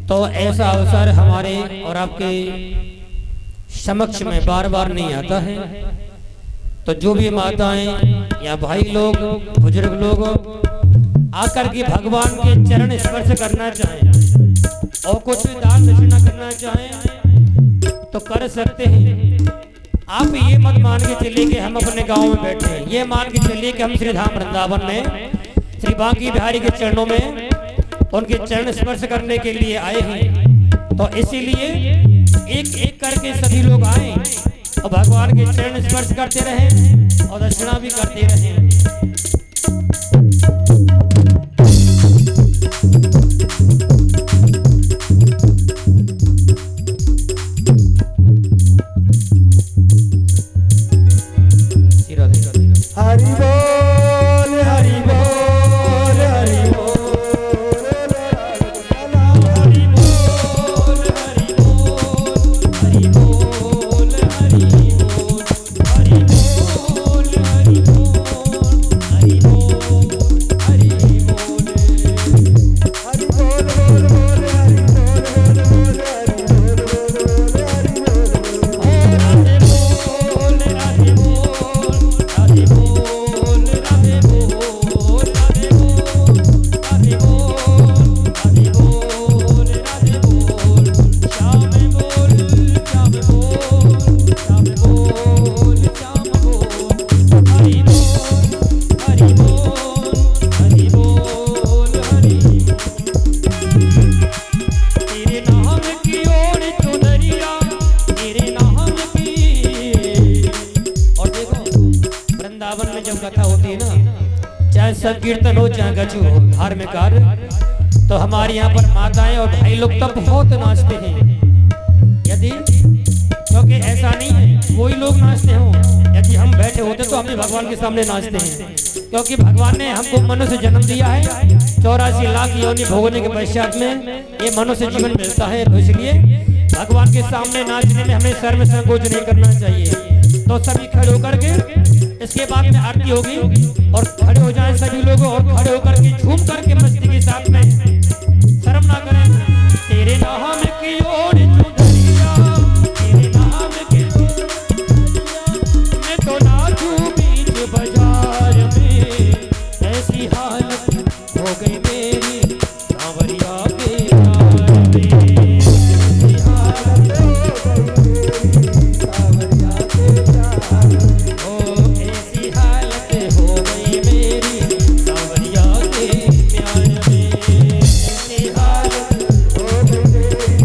तो ऐसा अवसर हमारे और आपके समक्ष में बार बार नहीं आता है। तो जो भी माताएं या भाई लोग बुजुर्ग लोग आकर के भगवान के चरण स्पर्श करना चाहें और कुछ दान दक्षिणा करना चाहें तो कर सकते हैं। आप ये मत मान के चलिए कि हम अपने गांव में बैठे हैं, ये मान के चलिए कि हम श्री धाम वृंदावन में श्री बांकी बिहारी के चरणों में उनके चरण स्पर्श करने के लिए आए हैं। तो इसीलिए एक एक करके सभी लोग आए और भगवान के चरण स्पर्श करते रहे और दक्षिणा भी करते रहे। हरि बोल हरि बोल हरि बोल हरि बोल हरि बोल हरि बोल हरि बोल हरि बोल वृंदावन में जब कथा होती है ना, चाहे संकीर्तन हो चाहे गजू हो, धार्मिक कार्य, तो हमारे यहाँ पर माताएं और भाई लोग तब बहुत नाचते हैं। यदि क्योंकि ऐसा नहीं है वही लोग नाचते हो, यदि हम बैठे होते तो हम भी भगवान के सामने नाचते हैं, क्योंकि भगवान ने हमको मनुष्य जन्म दिया है। 84 लाख योनि भोगने के पश्चात में ये मनुष्य जीवन मिलता है, तो इसलिए भगवान के सामने नाचने में हमें शर्म संकोच नहीं करना चाहिए। तो सभी खड़े होकर के इसके बाद में आरती होगी और खड़े हो जाएं सभी लोग, और खड़े होकर के झूम करके मस्ती के साथ में शर्म ना करें। तेरे नाम की ओर चुनरिया, तेरे नाम की मैं तो नाचूं बीच बाजार में, ऐसी हालत हो गई मेरी सांवरिया के प्यार में, ऐसी हालत ऐसी हालत हो गई मेरी सांवरिया के प्यार में, ऐसी हालत हो गई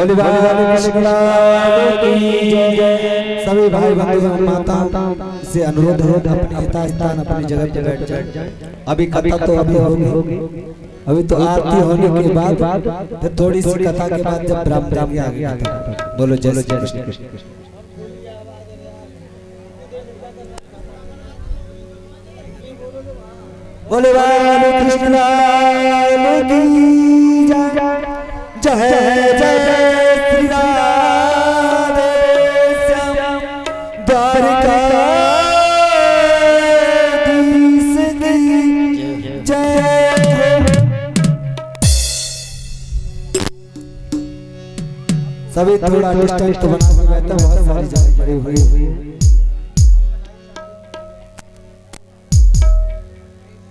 बोले सभी भाई बंधु माताओं से अनुरोध है अपने यथास्थान अपनी जगह पे बैठ जाए। अभी कथा तो अभी होगी, अभी तो आरती होने के बाद फिर थोड़ी सी कथा के बाद जब ब्राह्मण आ गया बोलो जय जय कृष्ण। बोले कृष्ण लाल की जय जय श्री राधे श्याम द्वारकाधीश की जय। सभी थोड़ा डिस्टेंस तो बना बैठा, बहुत सारी जगह पड़ी हुई है।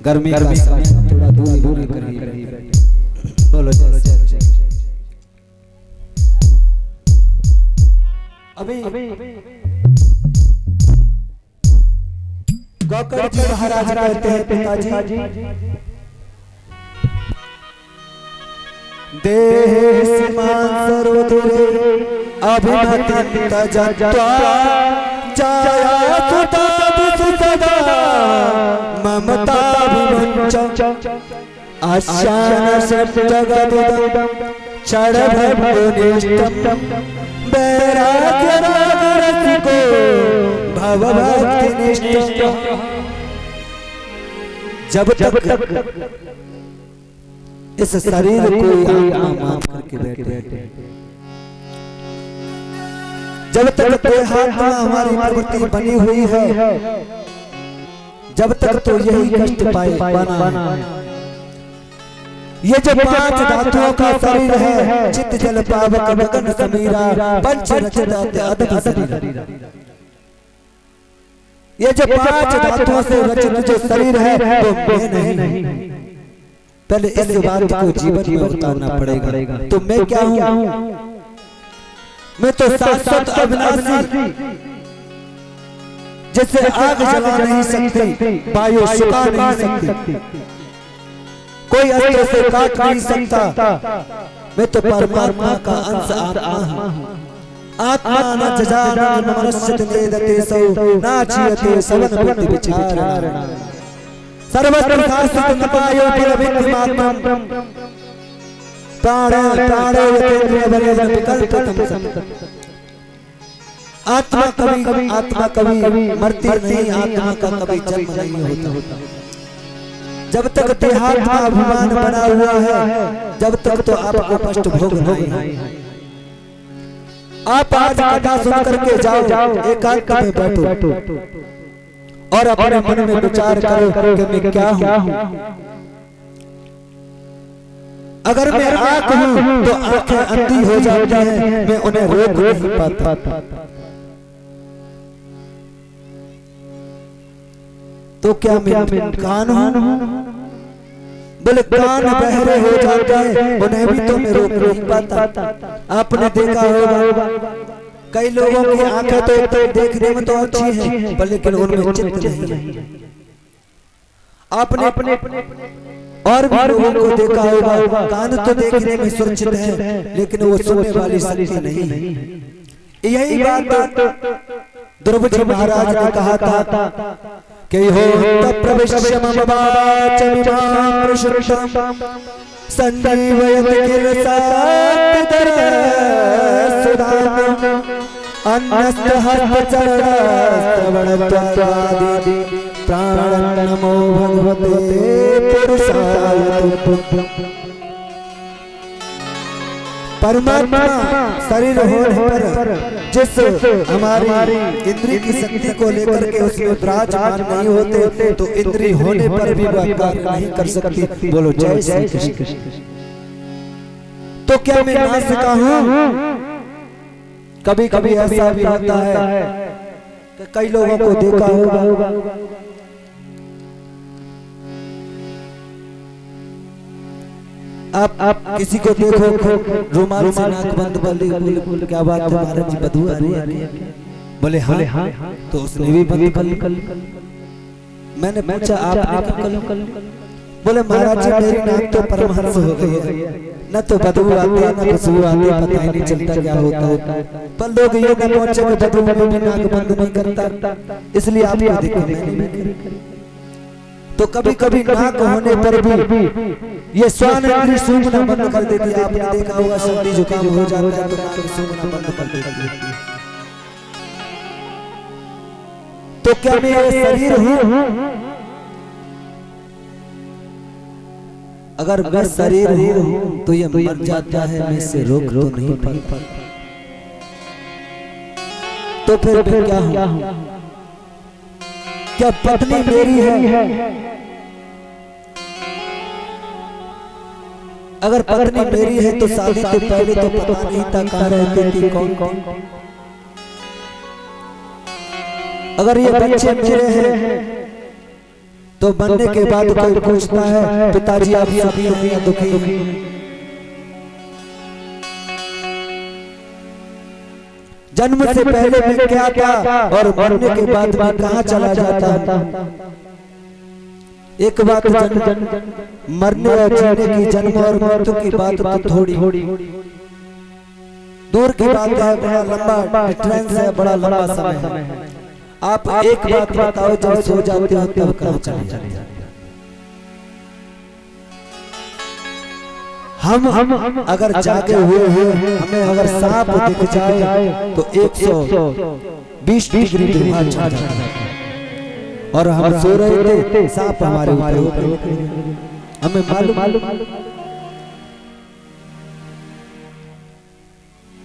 गर्मी का समय थोड़ा दूरी करिए। बोलो जय। अभी गौकर जी महाराज कहते हैं पिताजी देह सीमान सरोदरे अभिमति तजत्वा जाया सुता ममता आशान जगदं क्षणभक्तिनिष्ठं वैराग्य रसिको भवभक्तिनिष्ठं। जब तक इस शरीर को आत्मा मान करके बैठे, जब तक देहात्मा हमारी प्रवृत्ति बनी हुई है, जब तक तो यही कष्ट पाना है। ये जो पांच धातुओं का शरीर है, चित्त जल पावक गगन समीरा पंच रचित अद्भुत शरीर। ये जो पांच धातुओं से रचित जो शरीर है वो मैं नहीं। पहले इस बात को जीवन में उतारना पड़ेगा। तो मैं क्या हूँ? मैं तो शाश्वत अविनाशी, जिसे आग जला नहीं सकती, वायु सुखा नहीं सकती, कोई अस्त्र से काट नहीं सकता। मैं तो परमात्मा का अंश आत्मा हूँ। आत्मा न जजान मनुष्य नेदते सो नाचियते सवन बुद्धि विचारणा सर्वत्र शास्त्र नपायो बलविद्यमात्मं प्राण प्राणे यतेन्द्रिय बलेन विकल्पितम्। आत्मा कभी मरती नहीं, आत्मा का कभी जन्म नहीं होता। जब तक देहात्मा अभिमान बना हुआ है, जब तक तो आपको कष्ट भोगना ही। आप आज कथा सुन करके जाओ, एकांत में बैठो और अपने मन में विचार करो कि मैं क्या हूँ। अगर मैं आँख हूँ तो आँखें अंधी हो जाती हैं, मैं उन्हें रोक नहीं पाता। तो क्या मैं कान हूँ? बोले कान बहरे हो जाते हैं, उन्हें भी तो मैं रोक नहीं पाता। आपने देखा होगा कई लोगों की आंखें तो देखने में तो अच्छी हैं, पर लेकिन उनमें चित्त नहीं है। आपने और भी लोगों को देखा होगा कान तो देखने में सुरक्षित है, लेकिन वो सुनने वाली शक्ति नहीं है। यही बात ध्रुव जी महाराज ने कहा था कि हो तप्रविश्य मम वाचमिमां श्रुतं संजीवयत किल सात्तर सुधाम अन्नस्तहस्त चरणश्रवणत्वादि प्राण नमो भगवते पुरुषाय तुभ्यम्। परमात्मा शरीर होने पर जिस हमारी इंद्रिय की शक्ति को लेकर के उसमें विराजमान नहीं होते, तो इंद्रिय होने पर भी वह कार्य नहीं कर सकती। बोलो जय श्री कृष्ण। तो क्या मैं नासिका हूँ? कभी कभी ऐसा भी होता है कि कई लोगों को देखा होगा आप किसी को देखो रुमाल से नाक बंद बोले क्या बात है महाराज जी बदबू आ रही है? बोले हाँ, तो उसने भी बंद कर ली। मैंने पूछा आपने कल बोले महाराज जी मेरी नाक तो परमहंस हो गई है, न तो बदबू आती है न खुशबू आती है, पता ही नहीं चलता क्या होता है। पर लोग ये न पहुंचे कि बदबू में भी नाक बंद नहीं करता, इसलिए आपको देखो नहीं। तो कभी कभी नाक होने पर भी ये श्वान इंद्री सूंघना बंद कर देती है। आपने देखा होगा सर्दी जुकाम हो जाता है तो नाक सूंघना बंद कर देती है। तो क्या मैं ये शरीर हूँ? अगर मैं शरीर हूँ तो ये मर जाता है, मैं इससे रोक तो नहीं पाता। तो फिर मैं क्या हूँ? क्या पत्नी मेरी है? अगर पत्नी मेरी है तो शादी से पहले तो पता नहीं था कहाँ रहती थी, कौन। अगर ये बच्चे मेरे हैं तो बनने के बाद कोई पूछता है पिताजी आप सुखी हैं या दुखी हैं? जन्म से पहले मैं क्या था और मरने के बाद मैं कहाँ चला जाता? एक बात मरने और जीने की, जन्म और मृत्यु की बात तो थोड़ी दूर की बात है, बड़ा लंबा डिफरेंस है, बड़ा लंबा समय है। आप एक बात बताओ, जब सो जाते हो तब कहाँ चले जाते हो? हम अगर जागे हुए हैं, हमें अगर सांप दिख जाए तो 120 डिग्री बुखार चढ़ जाता है और हम सो रहे थे, सांप हमारे ऊपर हमें मालूम।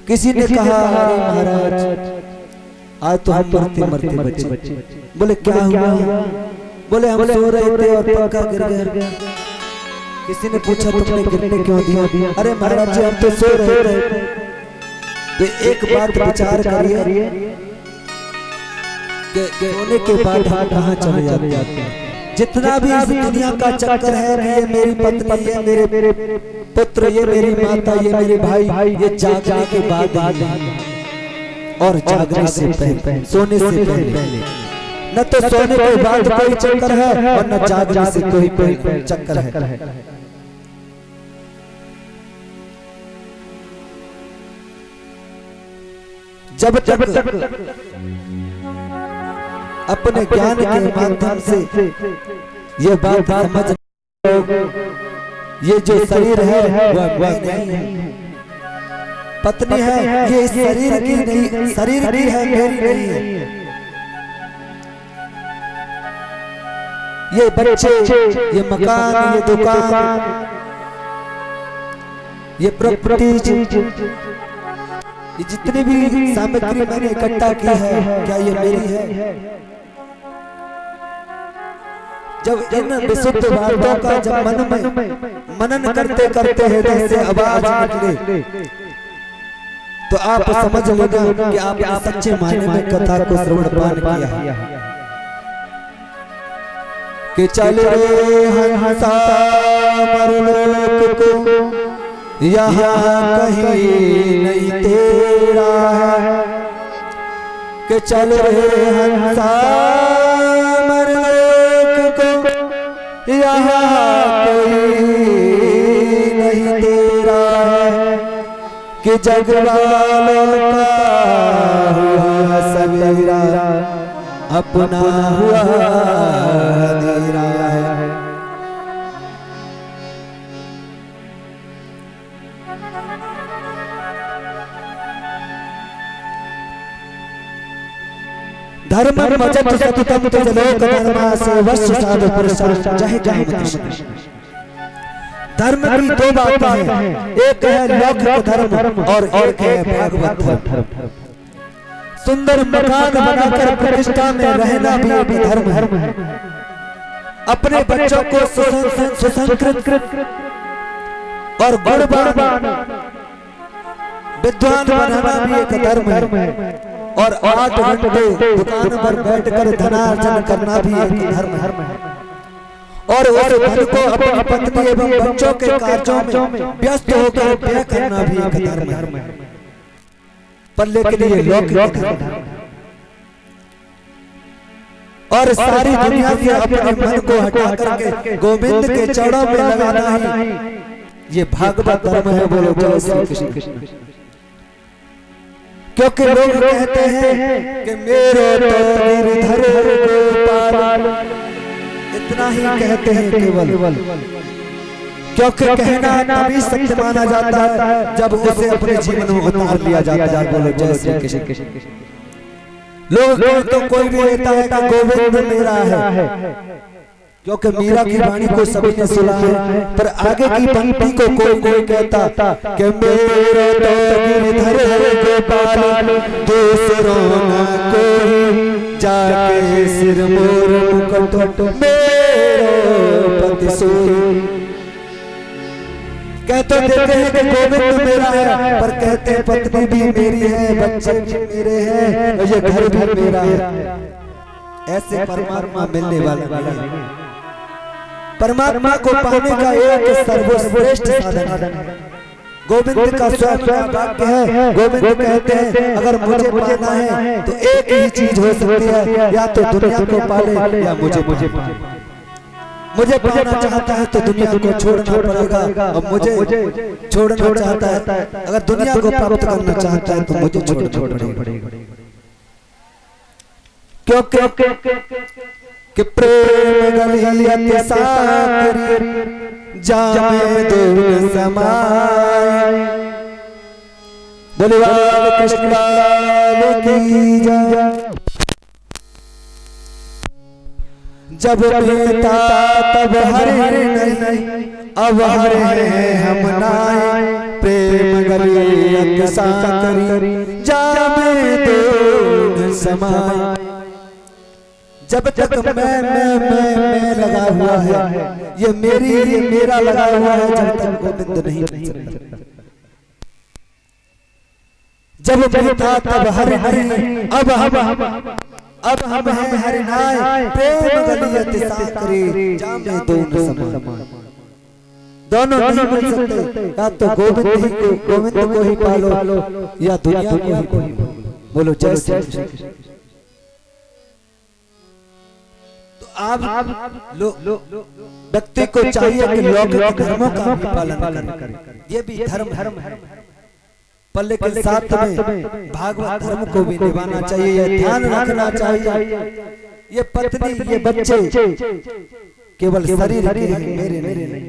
किसी ने कहा अरे महाराज आज तो हम मरते मरते बच्चे। बोले क्या हुआ? बोले हम सो रहे थे और पंखा गिर गया। किसी ने पूछा तुमने गिरने क्यों दिया? अरे महाराज जी हम तो सो रहे थे। तो एक बात विचार करिए कि सोने के बाद हम कहाँ चले जाते हैं? जितना भी इस दुनिया का चक्कर है, ये मेरी पत्नी, ये मेरे पुत्र, ये मेरी माता, ये मेरे भाई, ये जागने के बाद और जागने से पहले, सोने से पहले। न तो सोने के बाद कोई चक्कर है और न जागने से कोई चक्कर है। जब तक अपने ज्ञान के माध्यम से ये बात समझ, ये जो शरीर है वह नहीं है, पत्नी है, ये इस शरीर की नहीं, शरीर की है, मेरी नहीं है। ये बच्चे, ये मकान, ये दुकान, ये प्रॉपर्टी, ये जितनी भी सामग्री मैंने इकट्ठा की है, क्या ये मेरी है? जब इन विशुद्ध बातों का जब मन में मनन करते करते हृदय से आवाज निकले तो आप समझ लेगा कि आप सच्चे मायने में कथा को श्रवण पान किया है। कि चल रे हंसा मरलोक को यहाँ कहीं नहीं तेरा है। कि चल रे हंसा मरलोक को यहाँ कहीं नहीं तेरा है। कि जग वालों का हुआ सवेरा अपना हुआ अंधेरा है। धर्म मजत सततम तुजलोक धर्मा से वश्य साधु पुरुषार्थ जय जय। धर्म की दो बातें हैं, एक है लौकिक धर्म और एक है भागवत धर्म। सुंदर मकान बनाकर प्रतिष्ठा में रहना भी एक धर्म है। अपने बच्चों को सुसंस्कृत और गुणवान विद्वान बनाना भी एक धर्म है। और 8 घंटे दुकान पर बैठकर धनार्जन करना भी एक धर्म है। और उस धन को अपनी पत्नी एवं बच्चों के कार्यों में व्यस्त होकर व्यय करना भी एक धर्म है। पर लेकिन ये लौकिक धर्म और सारी दुनिया से अपने मन को हटा करके गोविंद के चरणों में लगाना ही ये भागवत धर्म है। बोलो जय श्री कृष्ण। क्योंकि लोग कहते हैं कि मेरे तो गिरधर गोपाल, इतना ही कहते हैं केवल, क्योंकि कहना तभी सत्य माना जाता है जब उसे अपने जीवन में उतार लिया जाता है। बोलो जय श्री कृष्ण। लोग तो कोई भी कहता है कि गोविंद मेरा है, क्योंकि मीरा की वाणी को सभी ने सुना है, पर आगे की पंक्ति को कोई नहीं कहता कि मेरा तो गिरधर गोपाल, दूसरों न कोई, जाके सिर मोर मुकुट मेरो पति सोई। कहते देते हैं कि गोविंद मेरा है, पर कहते हैं पत्नी भी मेरी है, बच्चे भी मेरे हैं, ये घर भी मेरा है। ऐसे परमात्मा मिलने वाला नहीं। परमात्मा को पाने का एक सर्वश्रेष्ठ साधन है। गोविंद का स्वयं का वाक्य है। गोविंद कहते हैं अगर मुझे पाना है तो एक ही चीज हो सकती है, या तो दुनिया को पाले या मुझे पाले। मुझे पाना चाहता है तो दुनिया को छोड़ना पड़ेगा, और मुझे छोड़ना चाहता है, अगर दुनिया को प्राप्त करना चाहता है तो मुझे छोड़ना पड़ेगा। कि प्रेम गलियत साकरी जामे दूर समाए। बोले बाल कृष्ण लाल की जय। जब पीता तब हरे नहीं, अब हरे हम नाए। प्रेम गलियत साकरी जामे दूर समाए। जब तक मैं लगा हुआ है, ये मेरा लगा हुआ है, जब तक गोविंद नहीं बन सकता। जब पीता तब हरे नहीं, अब हम हैं हरिनाय। प्रेम गलियत साकरी जामे दूर समाए। दोनों नहीं मिल सकते, या तो गोविंद को ही पालो या दुनिया को ही पालो। बोलो जय श्री कृष्ण। आप व्यक्ति को चाहिए कि लौकिक धर्मों का भी पालन करें, ये भी धर्म है, पर लेकिन साथ में भागवत धर्म को भी निभाना चाहिए, ये ध्यान रखना चाहिए। ये पत्नी ये बच्चे केवल शरीर के हैं, मेरे नहीं।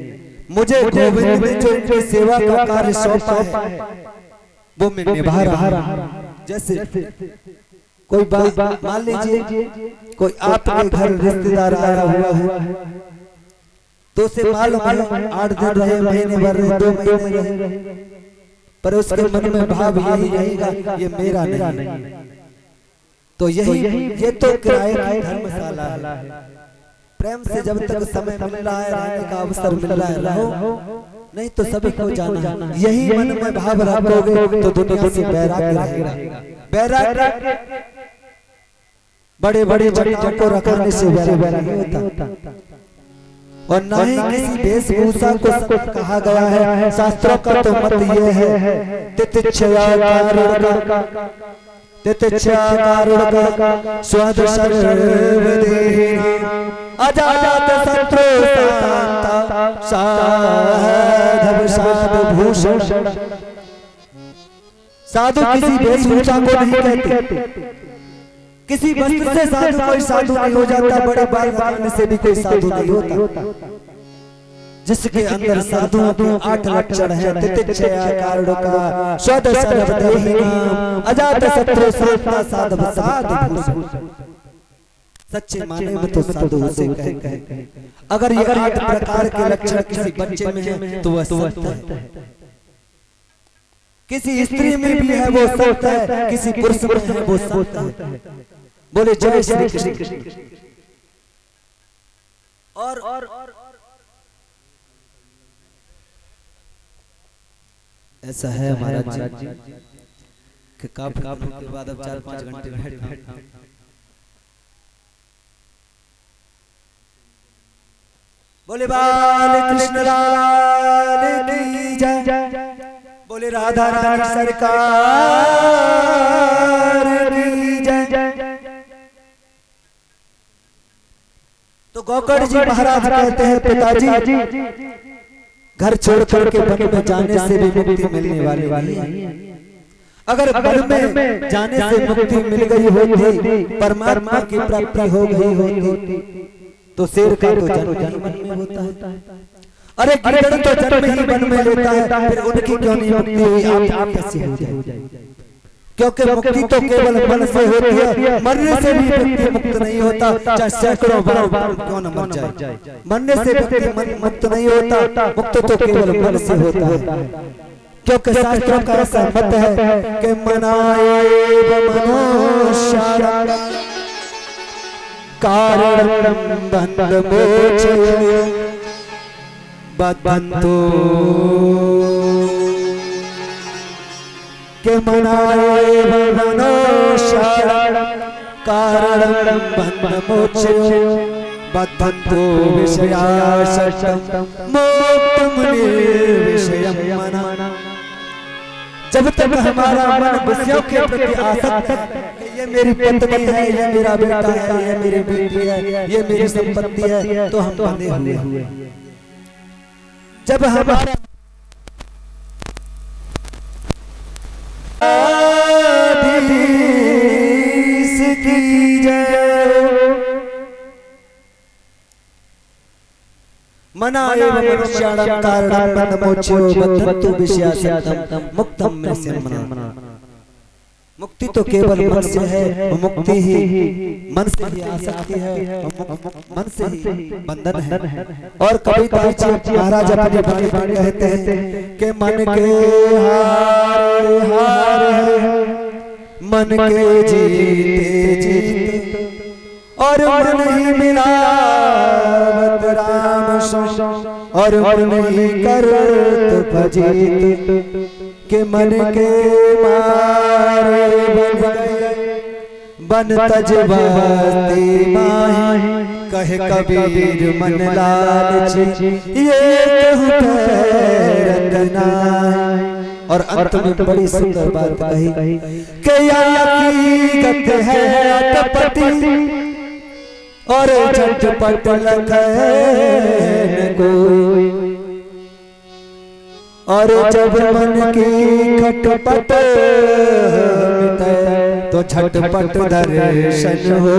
मुझे गोविंद ने जो इनकी सेवा का कार्य सौंपा है वो मैं निभा रहा। जैसे कोई बात मान लीजिए कोई आपके घर रिश्तेदार आया हुआ है, तो उसे मालूम है 8 दिन रहे, महीने भर रहे, 2 महीने रहे, पर उसके मन में भाव यही रहेगा ये मेरा नहीं। तो ये तो किराए की धर्मशाला है। प्रेम से जब तक समय मिल रहा है, रहने का अवसर मिल रहा है, रहो, नहीं तो सभी को जाना। यही मन में भाव रखोगे तो दुनिया से वैराग्य रहेगा। वैराग्य बड़े बड़े चट्टानों को रखने से वैराग्य नहीं होता, और न ही किसी वेशभूषा को कहा गया है। शास्त्रों का तो मत ये है तितिक्षया कारुणिका स्वद सर्वदेहिना अजात शत्रु शांता साधव साधु भूषण। साधु किसी वेशभूषा को नहीं कहते, किसी वस्त्र से साधु कोई साधु नहीं हो जाता, बड़े बाल बनाने से भी कोई साधु नहीं होता। जिसके अंदर साधुओं के 8 लक्षण है, तितिक्षया कारुणिका स्वद सर्वदेहिना अजात शत्रु शांता साधव साधु भूषण। सच्चे माने में तो साधु उसे कहे। अगर ये 8 प्रकार के लक्षण किसी बच्चे में है तो वह सत्य है, किसी स्त्री में भी है वो सत्य है, किसी पुरुष में है वो सत्य है। बोले जय श्री कृष्ण। और ऐसा है महाराज जी कि काफी के बाद अब 4-5 घंटे बैठना। बोले बाल कृष्ण लाल की जय। बोले राधा रानी सरकार की जय। तो गोकर्ण जी महाराज कहते हैं पिताजी घर छोड़ करके वन में जाने से भी मुक्ति मिलने वाली है। अगर वन में जाने से मुक्ति मिल गई होती, परमात्मा की प्राप्ति हो गई होती, तो शेर का तो जन्म वन में होता है। अरे गिरधर तो जन्म ही वन में लेता है, फिर उनकी क्यों नहीं मुक्ति हुई? आप कैसे हो जाए? क्योंकि मुक्ति तो केवल मन से होती है, मरने से भी व्यक्ति मुक्त नहीं होता, चाहे सैकड़ों बार क्यों न मर जाए। मरने से व्यक्ति मुक्त नहीं होता, मुक्त तो केवल मन से होता है। क्योंकि शास्त्रों का ऐसा मत है कि मनाएव मनुष्याणां कारणं बन्धमोक्षयो बद्धन्तो के मनाएव मनुष्याणां कारणं बन्धमोक्षयो बद्धन्तो विषयासक्तं मोक्षं निर्विषयं मनः। जब तक हमारा मन विषयों के प्रति आसक्त है, ये मेरी पत्नी है, ये मेरा बेटा है, ये मेरी बेटी है, ये मेरी संपत्ति है, तो हम बंधे हुए। जब हमारा की जय मनाएव मनुष्याणां कारणं बन्धमोक्षयो बद्धन्तो विषयासक्तं मुक्तं मना। मुक्ति तो केवल मन से है, मुक्ति ही मन से ही आसक्ति है, मन से ही बंधन है। और कबीर जी महाराज अपने बाणी कहते हैं कि मन के हारे हारे है, मन के जीते जीते और मन ही मिलावत राम सो और मन ही करत भजित के मन के मारे बन तज बस्ती माही कहे कबीर मन लालच ये कहूँ रतना। और अंत में बड़ी सुंदर बात कही कि हकीकत है अतपति और झटपट लखन कोई, और जब मन की खटपट तो झटपट दर्शन हो।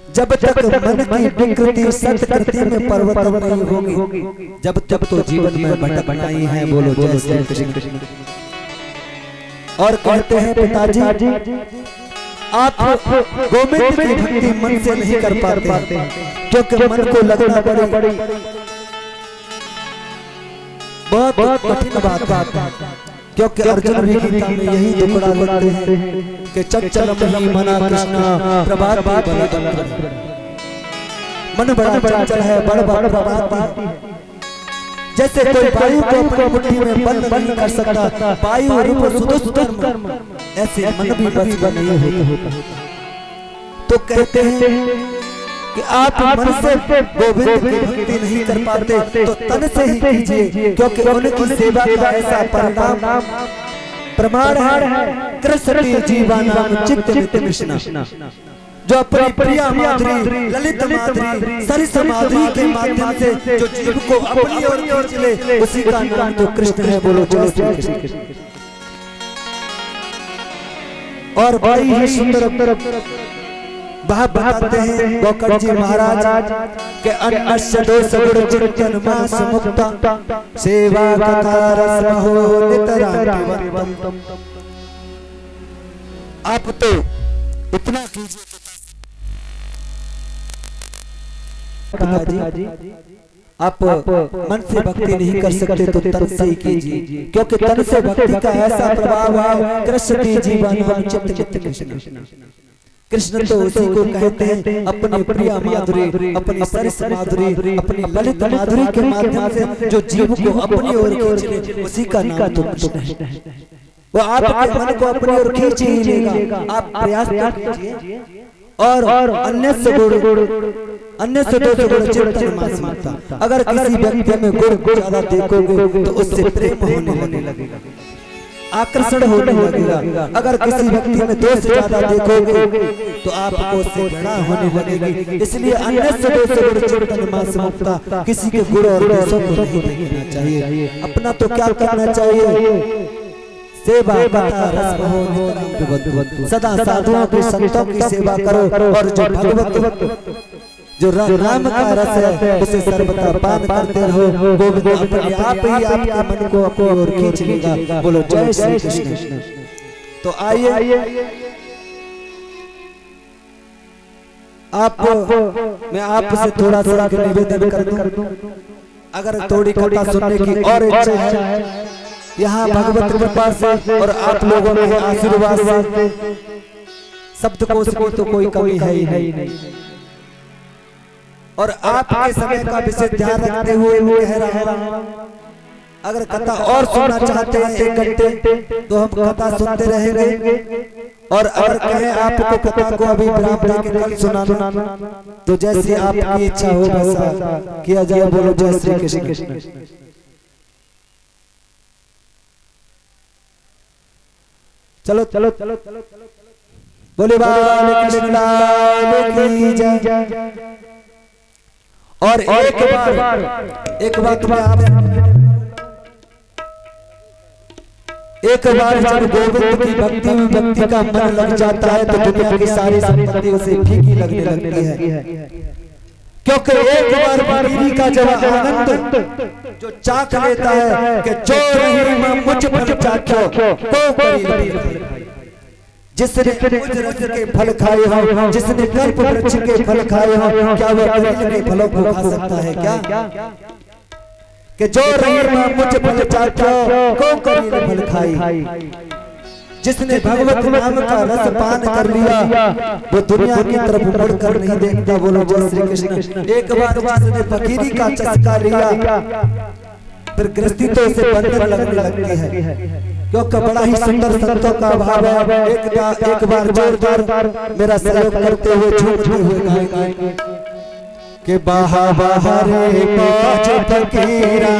जब तक मन की विकृति सत्कृति में परिवर्तन नहीं होगी, जब तक तो जीवन में भटकना ही है। बोलो जय श्री कृष्ण। और कहते हैं पिताजी आप गोविंद की भक्ति मन से नहीं कर पाते, क्योंकि मन को लगना बड़ी बहुत कठिन बात। क्योंकि अर्जुन भी गीता में यही टुकड़ा लिखते हैं कि चंचल मही मना कृष्ण प्रभात मन बड़ा चंचल है, बड़ प्रभाती है। जैसे कोई वायु को अपनी मुट्ठी में बंद नहीं कर सकता, वायु रूप सुदुष्कर्म, ऐसे मन भी बस नहीं होता। तो कहते हैं कि आप मन से गोविंद की भक्ति नहीं कर पाते तो तन से ही कीजिए, क्योंकि उनकी सेवा का ऐसा परिणाम प्रमाण है। कृष्ण जीवानाम चित्त नित्य कृष्ण, जो अपनी प्रिया माधुरी ललित माधुरी सरिस माधुरी के माध्यम से जो जीव को अपनी ओर खींच ले, उसी का नाम तो कृष्ण है। बोलो जय श्री कृष्ण। और बड़ी ही सुंदर बात बताते हैं गोकर्ण जी महाराज के अन्नस्य दोष गुण चिंतन मास मुक्ता सेवा कथा रस हो नितराम। आप तो इतना कीजिए पिताजी, आप मन से भक्ति नहीं कर सकते तो तन से ही कीजिए, क्योंकि तन से भक्ति का ऐसा प्रभाव है। कृष्ण की जीवन चित्त कृष्ण, कृष्ण तो उसी को कहते हैं अपनी प्रिया माधुरी, अपनी सरिस माधुरी, अपनी ललित माधुरी के माध्यम से जो जीव को अपनी ओर खींच ले, उसी का नाम तो कृष्ण है। वो आपके मन को अपनी ओर खींच ही लेगा। आप प्रयास कीजिए। और अन्य से दोष गुण चिंतन मास मुक्ता। अगर किसी व्यक्ति में गुण ज्यादा देखोगे तो उससे प्रेम होने लगेगा। आकर्षण होने लगेगा। अगर किसी व्यक्ति में दोष ज्यादा देखोगे तो आपको उससे घृणा होने लगेगी। इसलिए अन्य से चिंतन मास मुक्ता, किसी के गुण और दोषों को नहीं देखना चाहिए। अपना तो क्या करना चाहिए, सेवा बता रस हो नितराम, सदा साधुओं के संतों की सेवा करो और जो भगवत जो राम का रस है उसे सर्वथा पान करते रहो। गोविंद अपने आप ही आपके मन को अपनी ओर खींच लेगा। बोलो जय श्री कृष्ण। तो आइए मैं आपसे थोड़ा सा निवेदन कर दूं, अगर थोड़ी कथा सुनने की और इच्छा है, यहाँ भगवत कृपा से और आप लोगों के आशीर्वाद से शब्दकोश की तो कोई कमी है ही नहीं। और आपके समय का विशेष ध्यान रखते हुए मैं कह रहा हूं, अगर कथा और सुनना चाहते हैं 1 घंटे तो हम कथा सुनते रहेंगे। और अगर कहें आपको कथा को अभी विराम देके कल सुनाना तो जैसी आपकी इच्छा हो वैसा किया जाए। बोलो जय श्री कृष्ण। चलो चलो चलो चलो चलो बोले बाल कृष्ण की जय। और एक बात जब गोविंद की भक्ति में व्यक्ति का मन लग जाता है तो दुनिया की सारी संपत्ति उसे फीकी लगने लगती है। क्योंकि एक बार फकीरी का जब आनंद जो चाख लेता है कि जो नहीं मुझ पर चाख्यो को करी, जिसने मुझ रस के फल खाए हो, जिसने कल्प वृक्ष के फल खाए हो, क्या वो करील के फलों को खा सकता है क्या? कि जो नहीं मुझ पर चाख्यो को करील फल खाई। जिसने भगवत नाम का रस पान कर लिया वो दुनिया की तरफ मुड़कर नहीं देखता। बोलो जय श्री कृष्ण। एक बार जिसने फकीरी का चस्का लिया फिर गृहस्थी तो उसे बंधन लगने लगती है, क्योंकि बड़ा ही सुंदर संतों का भाव है। एक बार जोरदार मेरा सहयोग करते हुए झूमते हुए गाएंगे कि बाहा बाहा रे मौज फकीरा,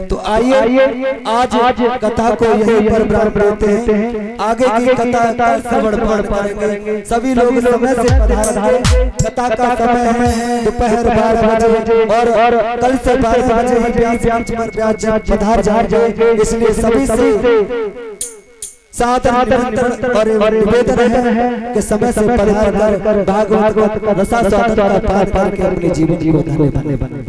तो आइए आज कथा को यहीं पर विराम देते हैं। आगे की कथा कल से पढ़ेंगे। सभी लोग समय से पधारेंगे। कथा का समय है दोपहर 12 बजे और कल से 12 बजे व्यास पधार जाएंगे। इसलिए सभी से सादर और निवेदन है कि समय से पधार कर भागवत रसा स्वादन का पार के अपने जीवन को धन्य बने।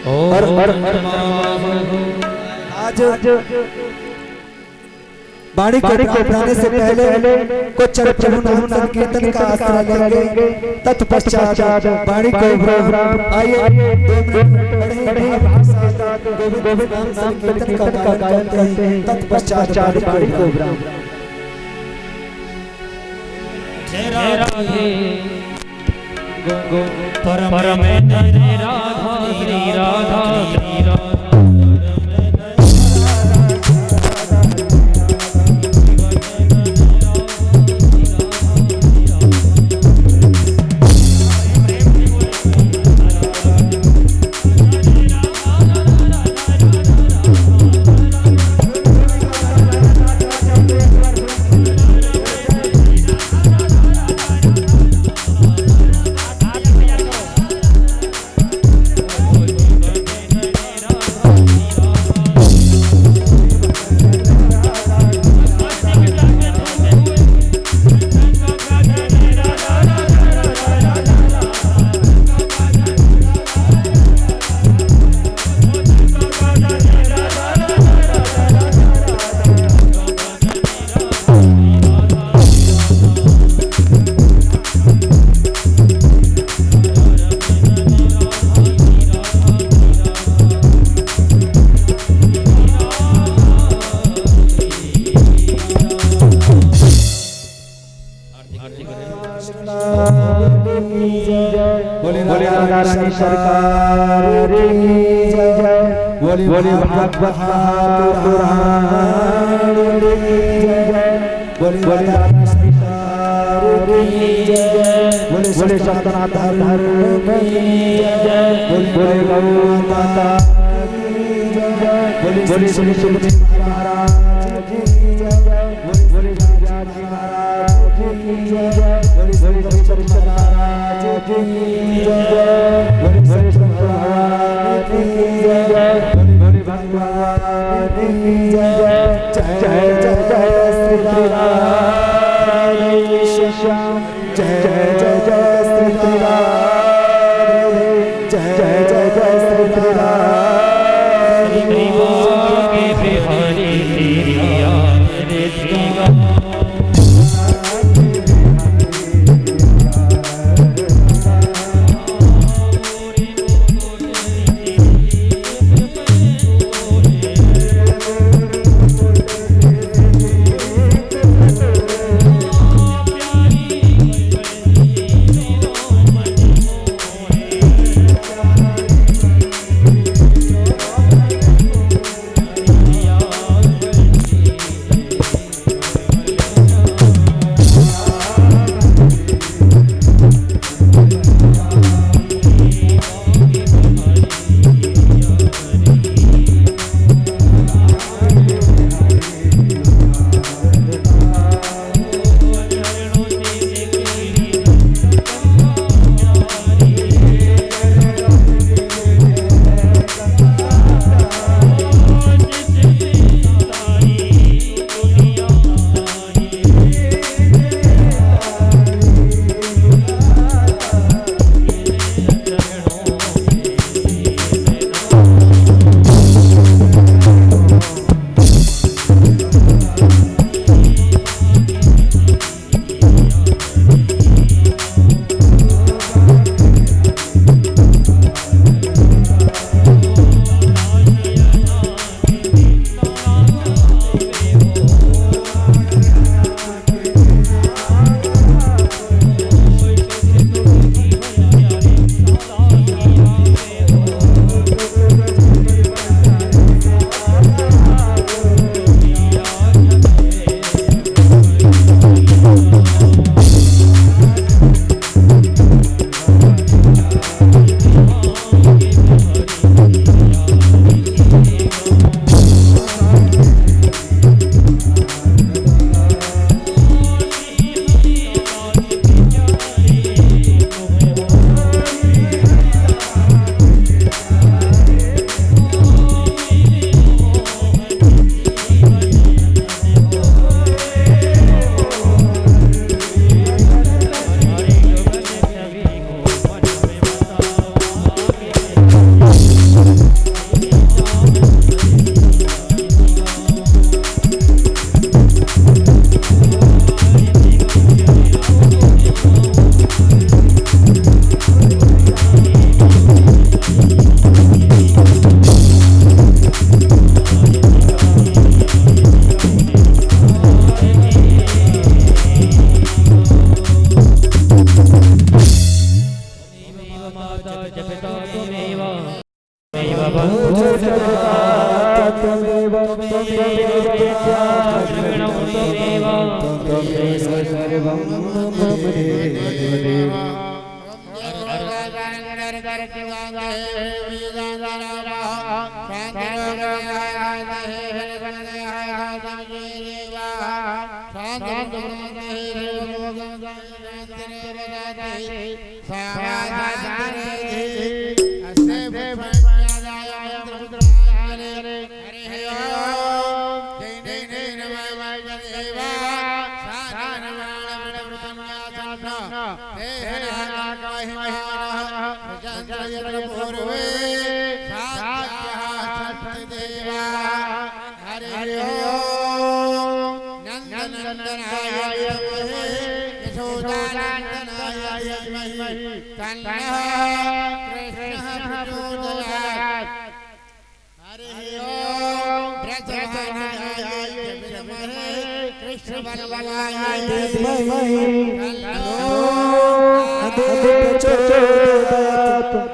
और आज बाणी को प्राप्त से पहले कुछ प्रभु नाम संकीर्तन का आश्रय लेंगे। तत्पश्चात बाणी को आइए 2 मिनट पढ़े गोविंद नाम संकीर्तन का गायन करते हैं। तत्पश्चात बाणी को जय राधे परम राधा श्री राधा श्री राधा। सरकार की जय। बोले भागवत पुराण की जय। बोले सरकार की जय। बोले सनातन धर्म की जय, बोले गौ माता की जय, बोले श्री तुलसी महाराज की जय, बोले राजा महाराज की जय, बोले हरिचंद्र महाराज की जय, बोले भगवान की जय, बोले भगवान की जय, जय जय जय श्री राधे श्याम, जय जय जय श्री राधे, जय जय जय श्री राधे।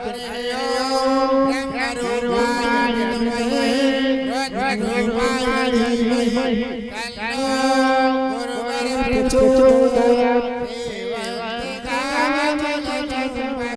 कृष्ण